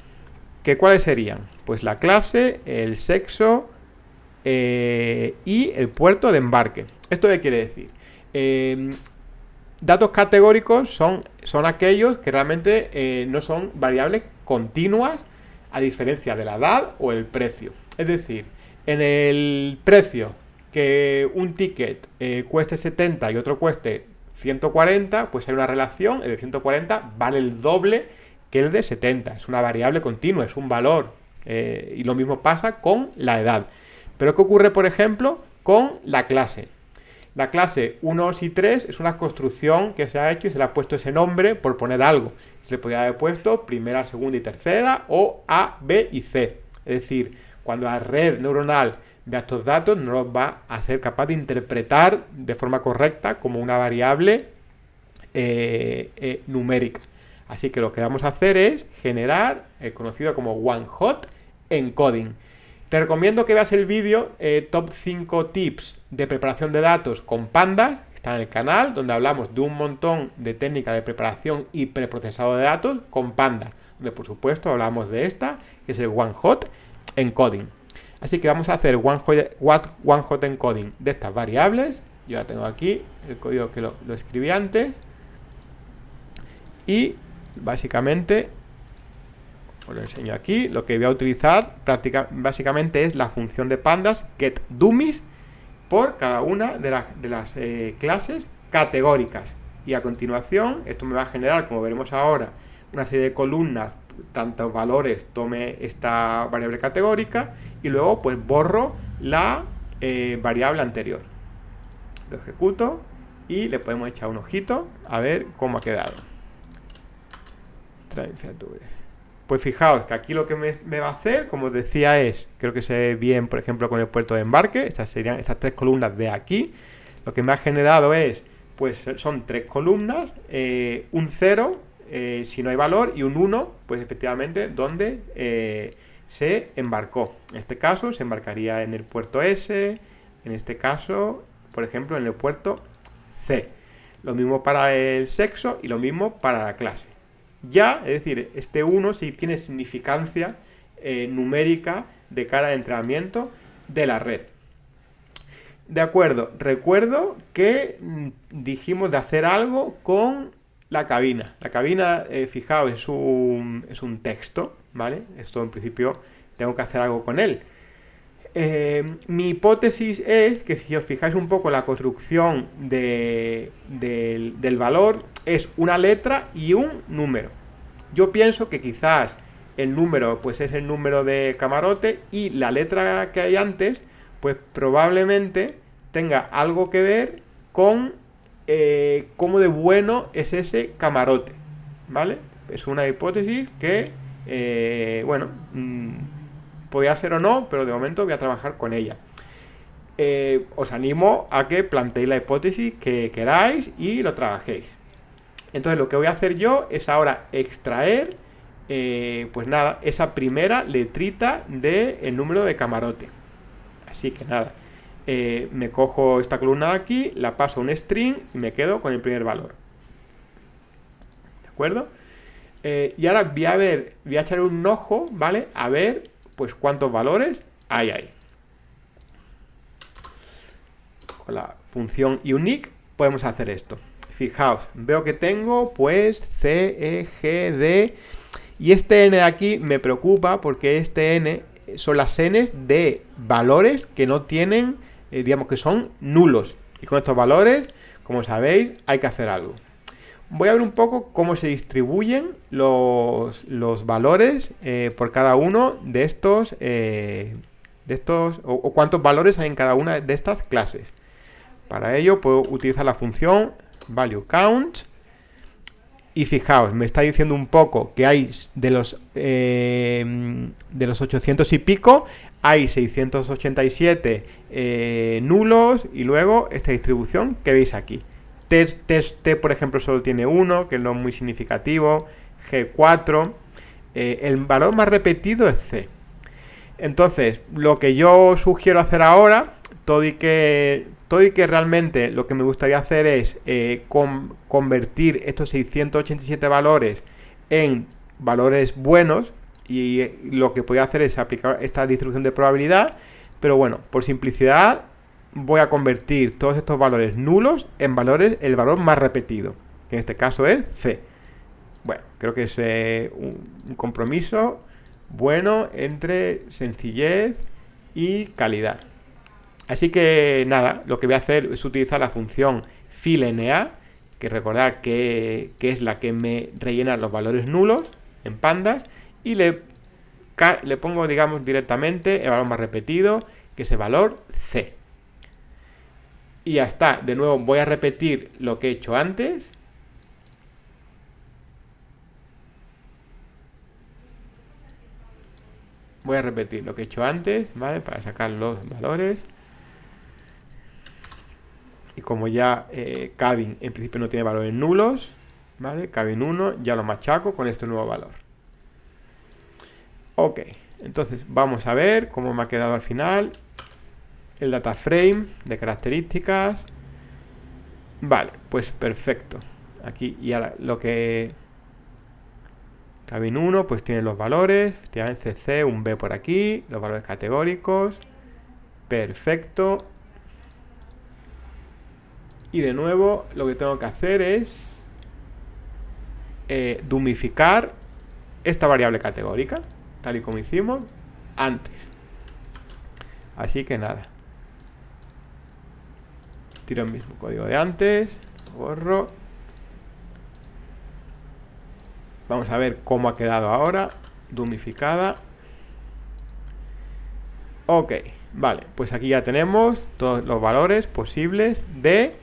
¿Cuáles serían? Pues la clase, el sexo y el puerto de embarque. ¿Esto qué quiere decir? Datos categóricos son aquellos que realmente no son variables continuas, a diferencia de la edad o el precio. Es decir, en el precio que un ticket cueste 70 y otro cueste 140, pues hay una relación, el de 140 vale el doble que el de 70. Es una variable continua, es un valor. Y lo mismo pasa con la edad. Pero ¿qué ocurre, por ejemplo, con la clase? La clase 1 y 3 es una construcción que se ha hecho y se le ha puesto ese nombre por poner algo. Se le podría haber puesto primera, segunda y tercera o A, B y C. Es decir, cuando la red neuronal vea estos datos, no los va a ser capaz de interpretar de forma correcta como una variable numérica. Así que lo que vamos a hacer es generar el conocido como One Hot Encoding. Te recomiendo que veas el vídeo Top 5 Tips de preparación de datos con pandas. Está en el canal, donde hablamos de un montón de técnicas de preparación y preprocesado de datos con pandas. Donde por supuesto hablamos de esta, que es el One Hot Encoding. Así que vamos a hacer One Hot Encoding de estas variables. Yo ya tengo aquí el código que lo escribí antes. Y básicamente, os lo enseño aquí, lo que voy a utilizar básicamente es la función de pandas getDummies por cada una de las clases categóricas. Y a continuación, esto me va a generar, como veremos ahora, una serie de columnas, tantos valores tome esta variable categórica, y luego pues borro la variable anterior. Lo ejecuto y le podemos echar un ojito a ver cómo ha quedado. Pues fijaos que aquí lo que me va a hacer, como os decía, creo que se ve bien, por ejemplo, con el puerto de embarque. Estas serían estas tres columnas de aquí. Lo que me ha generado pues son tres columnas, un 0 si no hay valor y un 1, pues efectivamente donde se embarcó. En este caso se embarcaría en el puerto S, en este caso, por ejemplo, en el puerto C. Lo mismo para el sexo y lo mismo para la clase. Ya, es decir, este 1 sí tiene significancia numérica de cara al entrenamiento de la red. De acuerdo, recuerdo que dijimos de hacer algo con la cabina. La cabina, fijaos, es un texto, ¿vale? Esto en principio tengo que hacer algo con él. Mi hipótesis es que si os fijáis un poco la construcción del valor, es una letra y un número. Yo pienso que quizás el número pues es el número de camarote y la letra que hay antes pues probablemente tenga algo que ver con cómo de bueno es ese camarote, ¿vale? Es una hipótesis que, bueno, podría ser o no, pero de momento voy a trabajar con ella. Os animo a que planteéis la hipótesis que queráis y lo trabajéis. Entonces lo que voy a hacer yo es ahora extraer, pues nada, esa primera letrita del número de camarote. Así que nada, me cojo esta columna de aquí, la paso a un string y me quedo con el primer valor. ¿De acuerdo? Y ahora voy a echar un ojo, ¿vale? A ver, pues cuántos valores hay ahí. Con la función unique podemos hacer esto. Fijaos, veo que tengo pues C, E, G, D. Y este N de aquí me preocupa porque este N son las Ns de valores que no tienen, digamos que son nulos. Y con estos valores, como sabéis, hay que hacer algo. Voy a ver un poco cómo se distribuyen los valores por cada uno de estos, o cuántos valores hay en cada una de estas clases. Para ello puedo utilizar la función value count. Y fijaos, me está diciendo un poco que hay de los 800 y pico, hay 687 nulos, y luego esta distribución que veis aquí. T, por ejemplo, solo tiene 1, que no es muy significativo. G4. El valor más repetido es C. Entonces, lo que yo sugiero hacer ahora, todo y que realmente lo que me gustaría hacer es convertir estos 687 valores en valores buenos, y lo que podría hacer es aplicar esta distribución de probabilidad, pero bueno, por simplicidad voy a convertir todos estos valores nulos en el valor más repetido, que en este caso es C. Bueno, creo que es un compromiso bueno entre sencillez y calidad. Así que nada, lo que voy a hacer es utilizar la función fillNA, que recordad que es la que me rellena los valores nulos en pandas, y le pongo, digamos, directamente el valor más repetido, que es el valor C. Y ya está. De nuevo voy a repetir lo que he hecho antes. Voy a repetir lo que he hecho antes, ¿vale? Para sacar los valores. Y como ya Cabin en principio no tiene valores nulos, ¿vale? Cabin 1 ya lo machaco con este nuevo valor. Ok, entonces vamos a ver cómo me ha quedado al final el data frame de características. Vale, pues perfecto. Aquí ya lo que... Cabin 1 pues tiene los valores, efectivamente CC, un B por aquí, los valores categóricos. Perfecto. Y de nuevo lo que tengo que hacer es dumificar esta variable categórica, tal y como hicimos antes. Así que nada. Tiro el mismo código de antes, borro. Vamos a ver cómo ha quedado ahora, dumificada. Ok, vale, pues aquí ya tenemos todos los valores posibles de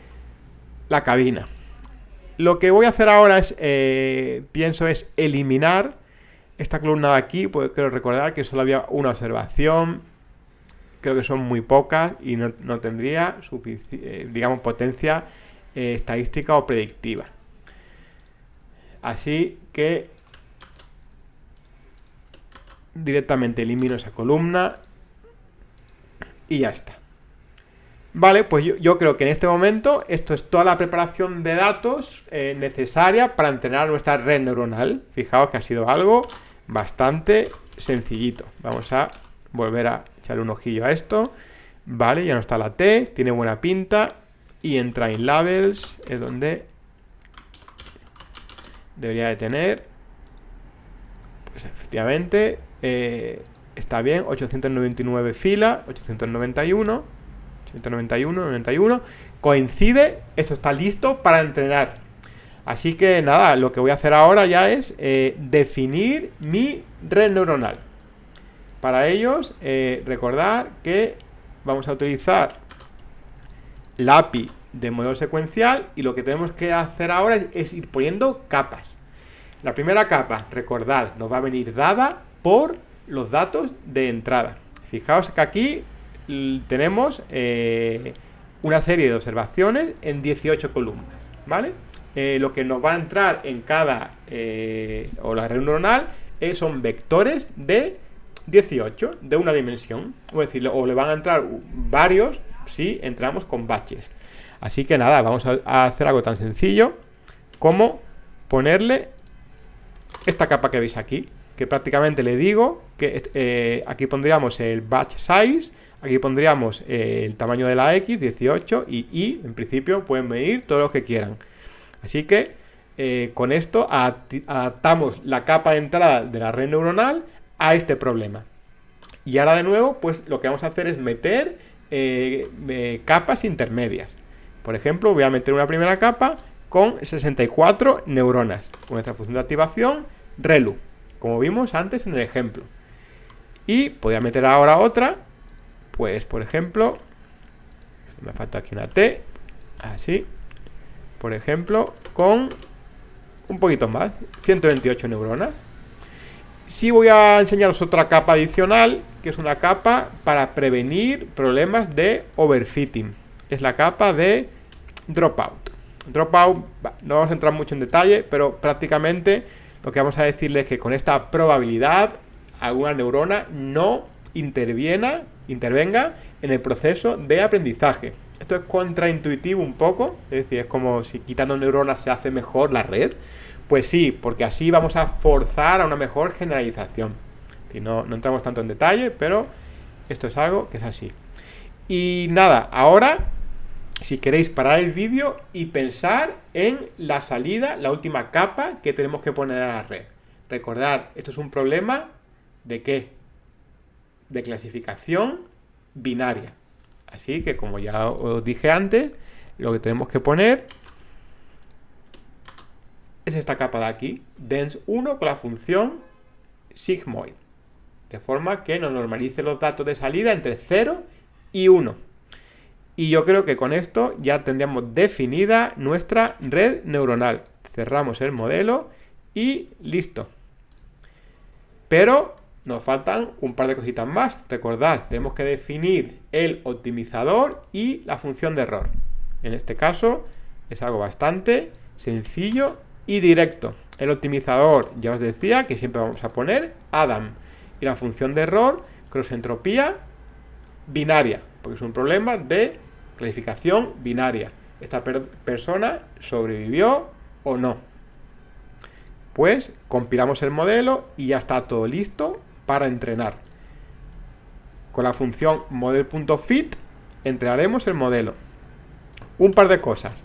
la cabina. Lo que voy a hacer ahora es, pienso, es eliminar esta columna de aquí, porque quiero recordar que solo había una observación. Creo que son muy pocas y no tendría digamos, potencia estadística o predictiva. Así que directamente elimino esa columna y ya está. Vale, pues yo creo que en este momento esto es toda la preparación de datos necesaria para entrenar nuestra red neuronal. Fijaos que ha sido algo bastante sencillito. Vamos a volver a echarle un ojillo a esto. Vale, ya no está la T, tiene buena pinta. Y en Train Labels es donde debería de tener. Pues efectivamente está bien, 899 fila, 891, 91, coincide, esto está listo para entrenar. Así que nada, lo que voy a hacer ahora ya es definir mi red neuronal. Para ellos, recordar que vamos a utilizar la API de modelo secuencial, y lo que tenemos que hacer ahora es ir poniendo capas. La primera capa, recordad, nos va a venir dada por los datos de entrada. Fijaos que aquí tenemos una serie de observaciones en 18 columnas, ¿vale? Lo que nos va a entrar en cada, o la red neuronal, son vectores de 18, de una dimensión. Es decir, o le van a entrar varios si entramos con batches. Así que nada, vamos a hacer algo tan sencillo como ponerle esta capa que veis aquí, que prácticamente le digo que aquí pondríamos el batch size, aquí pondríamos el tamaño de la X, 18, y en principio pueden medir todo lo que quieran. Así que con esto adaptamos la capa de entrada de la red neuronal a este problema. Y ahora de nuevo, pues lo que vamos a hacer es meter capas intermedias. Por ejemplo, voy a meter una primera capa con 64 neuronas, con nuestra función de activación ReLU, como vimos antes en el ejemplo. Y podría meter ahora otra, pues por ejemplo, me falta aquí una T, así, por ejemplo, con un poquito más, 128 neuronas. Sí voy a enseñaros otra capa adicional, que es una capa para prevenir problemas de overfitting. Es la capa de dropout. Dropout, no vamos a entrar mucho en detalle, pero prácticamente lo que vamos a decirles es que con esta probabilidad alguna neurona no intervenga en el proceso de aprendizaje. Esto es contraintuitivo un poco, es decir, es como si quitando neuronas se hace mejor la red. Pues sí, porque así vamos a forzar a una mejor generalización. No entramos tanto en detalle, pero esto es algo que es así. Y nada, ahora, si queréis parar el vídeo y pensar en la salida, la última capa que tenemos que poner a la red. Recordad, esto es un problema ¿de qué? De clasificación binaria. Así que, como ya os dije antes, lo que tenemos que poner es esta capa de aquí, dens1 con la función sigmoid, de forma que nos normalice los datos de salida entre 0 y 1. Y yo creo que con esto ya tendríamos definida nuestra red neuronal. Cerramos el modelo y listo. Pero nos faltan un par de cositas más. Recordad, tenemos que definir el optimizador y la función de error. En este caso es algo bastante sencillo y directo. El optimizador, ya os decía que siempre vamos a poner Adam. Y la función de error, cross-entropía binaria, porque es un problema de clasificación binaria. ¿Esta persona sobrevivió o no? Pues compilamos el modelo y ya está todo listo para entrenar. Con la función model.fit entrenaremos el modelo. Un par de cosas.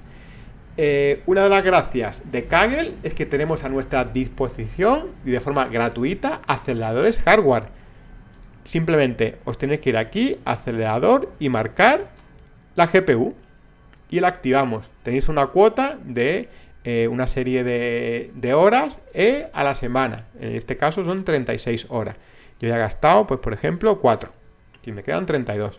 Una de las gracias de Kaggle es que tenemos a nuestra disposición y de forma gratuita aceleradores hardware. Simplemente os tenéis que ir aquí, acelerador, y marcar la GPU y la activamos. Tenéis una cuota de una serie de horas a la semana. En este caso son 36 horas. Yo ya he gastado, pues por ejemplo, 4. Y me quedan 32.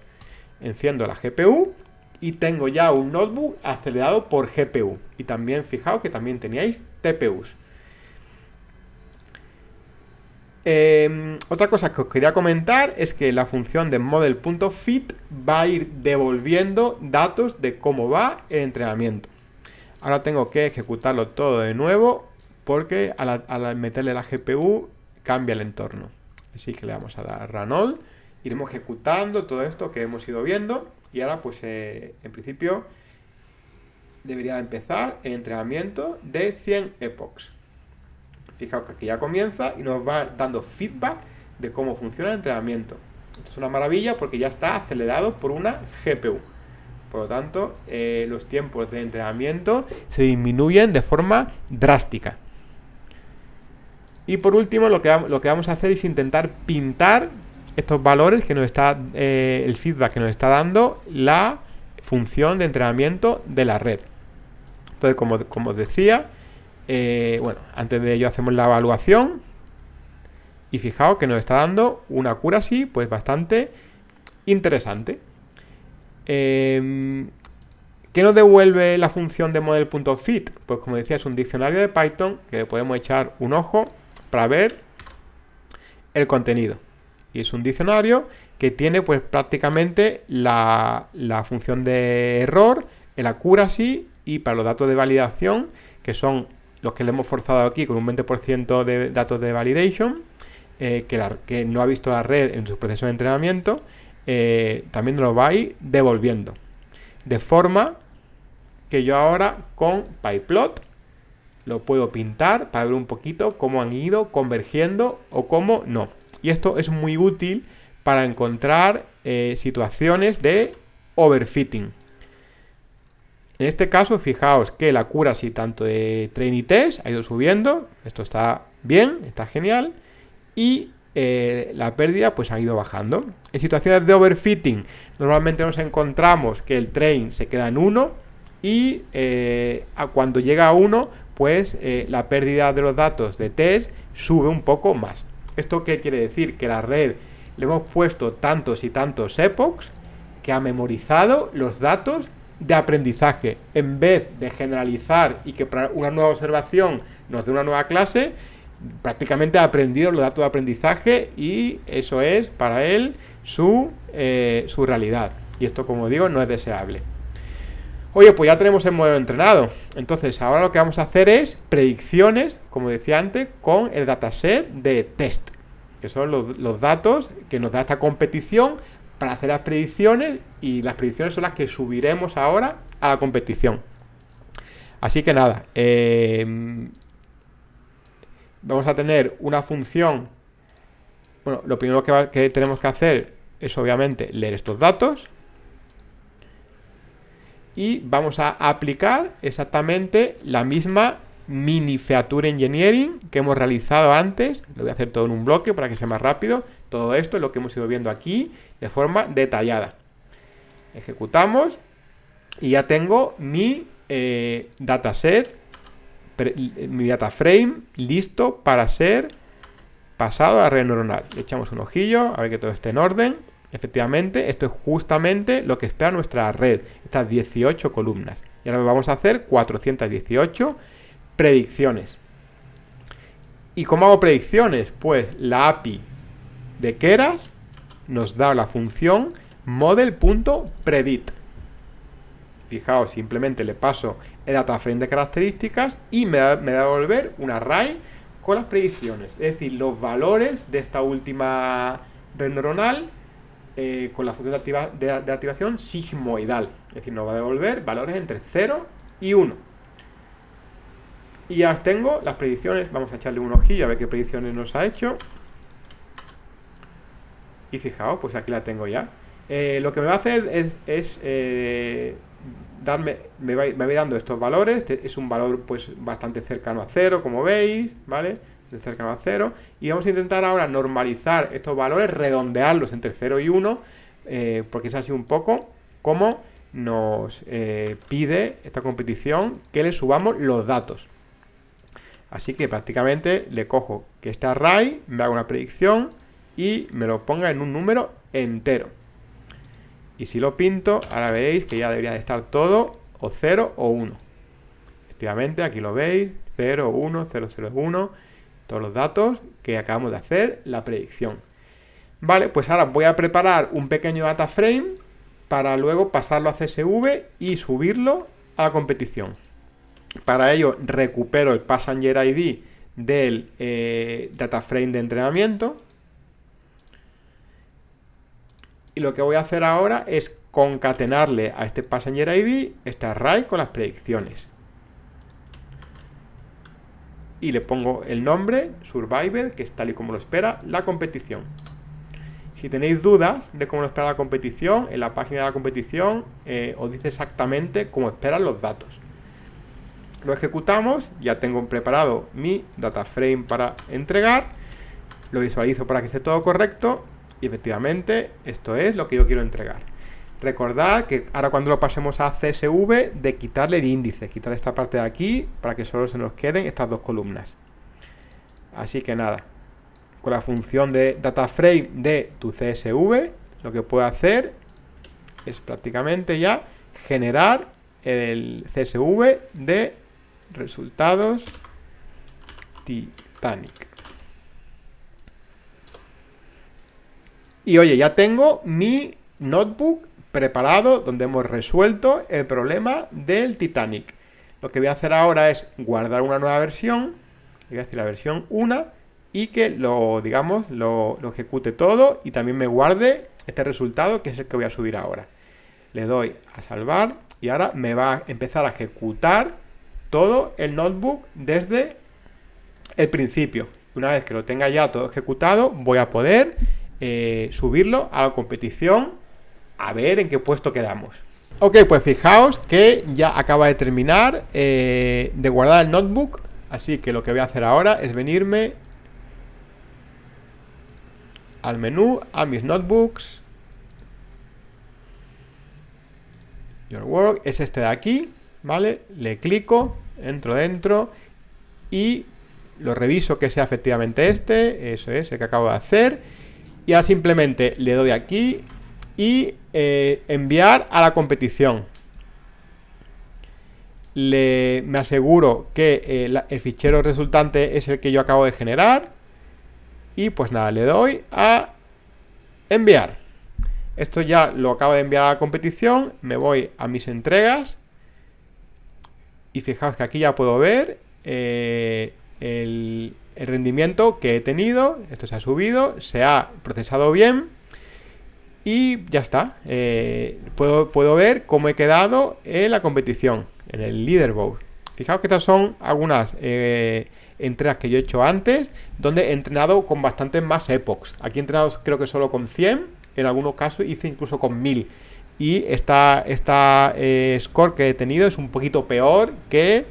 Enciendo la GPU y tengo ya un notebook acelerado por GPU. Y también, fijaos que también teníais TPUs. Otra cosa que os quería comentar es que la función de model.fit va a ir devolviendo datos de cómo va el entrenamiento. Ahora tengo que ejecutarlo todo de nuevo porque al meterle la GPU cambia el entorno. Así que le vamos a dar Run All. Iremos ejecutando todo esto que hemos ido viendo. Y ahora pues en principio debería empezar el entrenamiento de 100 epochs. Fijaos que aquí ya comienza y nos va dando feedback de cómo funciona el entrenamiento. Esto es una maravilla porque ya está acelerado por una GPU. Por lo tanto, los tiempos de entrenamiento se disminuyen de forma drástica. Y por último, lo que vamos a hacer es intentar pintar estos valores que nos está, el feedback que nos está dando la función de entrenamiento de la red. Entonces, como os decía, bueno, antes de ello hacemos la evaluación y fijaos que nos está dando una accuracy pues bastante interesante. ¿Qué nos devuelve la función de model.fit? Pues como decía, es un diccionario de Python que podemos echar un ojo para ver el contenido. Y es un diccionario que tiene pues prácticamente la función de error, el accuracy y para los datos de validación, que son los que le hemos forzado aquí con un 20% de datos de validation, que no ha visto la red en su proceso de entrenamiento, también nos lo va a ir devolviendo. De forma que yo ahora con pyplot lo puedo pintar para ver un poquito cómo han ido convergiendo o cómo no. Y esto es muy útil para encontrar situaciones de overfitting. En este caso, fijaos que la accuracy tanto de train y test ha ido subiendo. Esto está bien, está genial. Y la pérdida pues ha ido bajando. En situaciones de overfitting, normalmente nos encontramos que el train se queda en 1 y cuando llega a 1, pues la pérdida de los datos de test sube un poco más. ¿Esto qué quiere decir? Que la red le hemos puesto tantos y tantos epochs que ha memorizado los datos de aprendizaje. En vez de generalizar y que para una nueva observación nos dé una nueva clase, prácticamente ha aprendido los datos de aprendizaje y eso es para él su realidad. Y esto, como digo, no es deseable. Oye, pues ya tenemos el modelo entrenado. Entonces, ahora lo que vamos a hacer es predicciones, como decía antes, con el dataset de test, que son los datos que nos da esta competición para hacer las predicciones, y las predicciones son las que subiremos ahora a la competición. Así que nada, vamos a tener una función. Bueno, lo primero que tenemos que hacer es obviamente leer estos datos y vamos a aplicar exactamente la misma mini feature engineering que hemos realizado antes. Lo voy a hacer todo en un bloque para que sea más rápido. Todo esto es lo que hemos ido viendo aquí de forma detallada. Ejecutamos y ya tengo mi dataset, mi data frame listo para ser pasado a red neuronal. Le echamos un ojillo a ver que todo esté en orden. Efectivamente, esto es justamente lo que espera nuestra red, estas 18 columnas. Y ahora vamos a hacer 418 predicciones. ¿Y cómo hago predicciones? Pues la API de Keras nos da la función model.predict. Fijaos, simplemente le paso el data frame de características y me da a devolver un array con las predicciones. Es decir, los valores de esta última red neuronal con la función de activación sigmoidal. Es decir, nos va a devolver valores entre 0 y 1. Y ya tengo las predicciones. Vamos a echarle un ojillo a ver qué predicciones nos ha hecho. Y fijaos, pues aquí la tengo ya. Lo que me va a hacer es me va dando estos valores. Es un valor pues bastante cercano a 0, como veis, ¿vale? De cercano a 0. Y vamos a intentar ahora normalizar estos valores, redondearlos entre 0 y 1, porque es así un poco como nos pide esta competición que le subamos los datos. Así que prácticamente le cojo que este array me haga una predicción y me lo ponga en un número entero. Y si lo pinto, ahora veis que ya debería de estar todo o 0 o 1. Efectivamente, aquí lo veis, 0, 1, 0, 0, 1, todos los datos que acabamos de hacer la predicción. Vale, pues ahora voy a preparar un pequeño data frame para luego pasarlo a CSV y subirlo a la competición. Para ello recupero el Passenger ID del data frame de entrenamiento. Y lo que voy a hacer ahora es concatenarle a este Passenger ID este array con las predicciones. Y le pongo el nombre, Survivor, que es tal y como lo espera la competición. Si tenéis dudas de cómo lo espera la competición, en la página de la competición os dice exactamente cómo esperan los datos. Lo ejecutamos, ya tengo preparado mi data frame para entregar, lo visualizo para que esté todo correcto y efectivamente esto es lo que yo quiero entregar. Recordad que ahora cuando lo pasemos a CSV de quitarle el índice, quitar esta parte de aquí para que solo se nos queden estas dos columnas. Así que nada, con la función de data frame de tu CSV lo que puedo hacer es prácticamente ya generar el CSV de resultados Titanic. Y oye, ya tengo mi notebook preparado donde hemos resuelto el problema del Titanic. Lo que voy a hacer ahora es guardar una nueva versión, voy a decir la versión 1, y que lo ejecute todo y también me guarde este resultado que es el que voy a subir ahora. Le doy a salvar y ahora me va a empezar a ejecutar todo el notebook desde el principio. Una vez que lo tenga ya todo ejecutado, voy a poder subirlo a la competición a ver en qué puesto quedamos. Ok, pues fijaos que ya acaba de terminar de guardar el notebook, así que lo que voy a hacer ahora es venirme al menú, a mis notebooks, Your Work, es este de aquí, ¿vale? Le clico, entro dentro y lo reviso que sea efectivamente este, eso es el que acabo de hacer, y ahora simplemente le doy aquí y enviar a la competición. Me aseguro que el fichero resultante es el que yo acabo de generar y pues nada, le doy a enviar. Esto ya lo acabo de enviar a la competición, me voy a mis entregas y fijaos que aquí ya puedo ver el rendimiento que he tenido. Esto se ha subido, se ha procesado bien y ya está. Puedo ver cómo he quedado en la competición, en el leaderboard. Fijaos que estas son algunas entregas que yo he hecho antes, donde he entrenado con bastantes más epochs. Aquí he entrenado creo que solo con 100, en algunos casos hice incluso con 1000. Y esta score que he tenido es un poquito peor que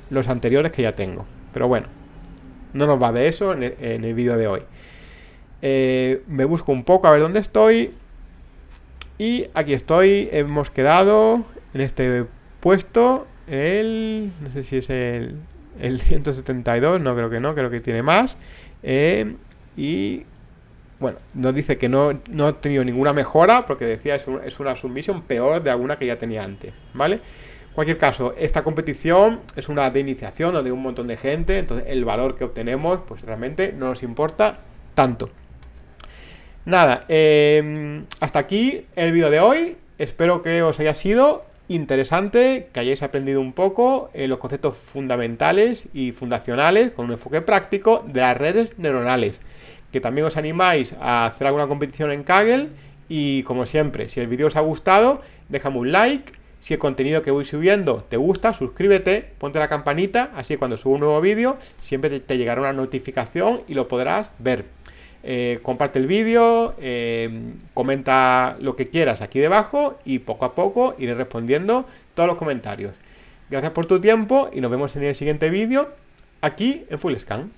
los anteriores que ya tengo. Pero bueno, no nos va de eso en el vídeo de hoy. Me busco un poco a ver dónde estoy. Y aquí estoy, hemos quedado en este puesto, no sé si es el 172, no creo que no, creo que tiene más. Y bueno, nos dice que no he tenido ninguna mejora, porque decía es una submission peor de alguna que ya tenía antes, ¿vale? En cualquier caso, esta competición es una de iniciación donde hay un montón de gente, entonces el valor que obtenemos pues realmente no nos importa tanto. Nada, hasta aquí el vídeo de hoy. Espero que os haya sido interesante, que hayáis aprendido un poco los conceptos fundamentales y fundacionales con un enfoque práctico de las redes neuronales. Que también os animáis a hacer alguna competición en Kaggle. Y como siempre, si el vídeo os ha gustado, déjame un like. Si el contenido que voy subiendo te gusta, suscríbete, ponte la campanita, así cuando subo un nuevo vídeo siempre te llegará una notificación y lo podrás ver. Comparte el vídeo, comenta lo que quieras aquí debajo y poco a poco iré respondiendo todos los comentarios. Gracias por tu tiempo y nos vemos en el siguiente vídeo aquí en Fullscan.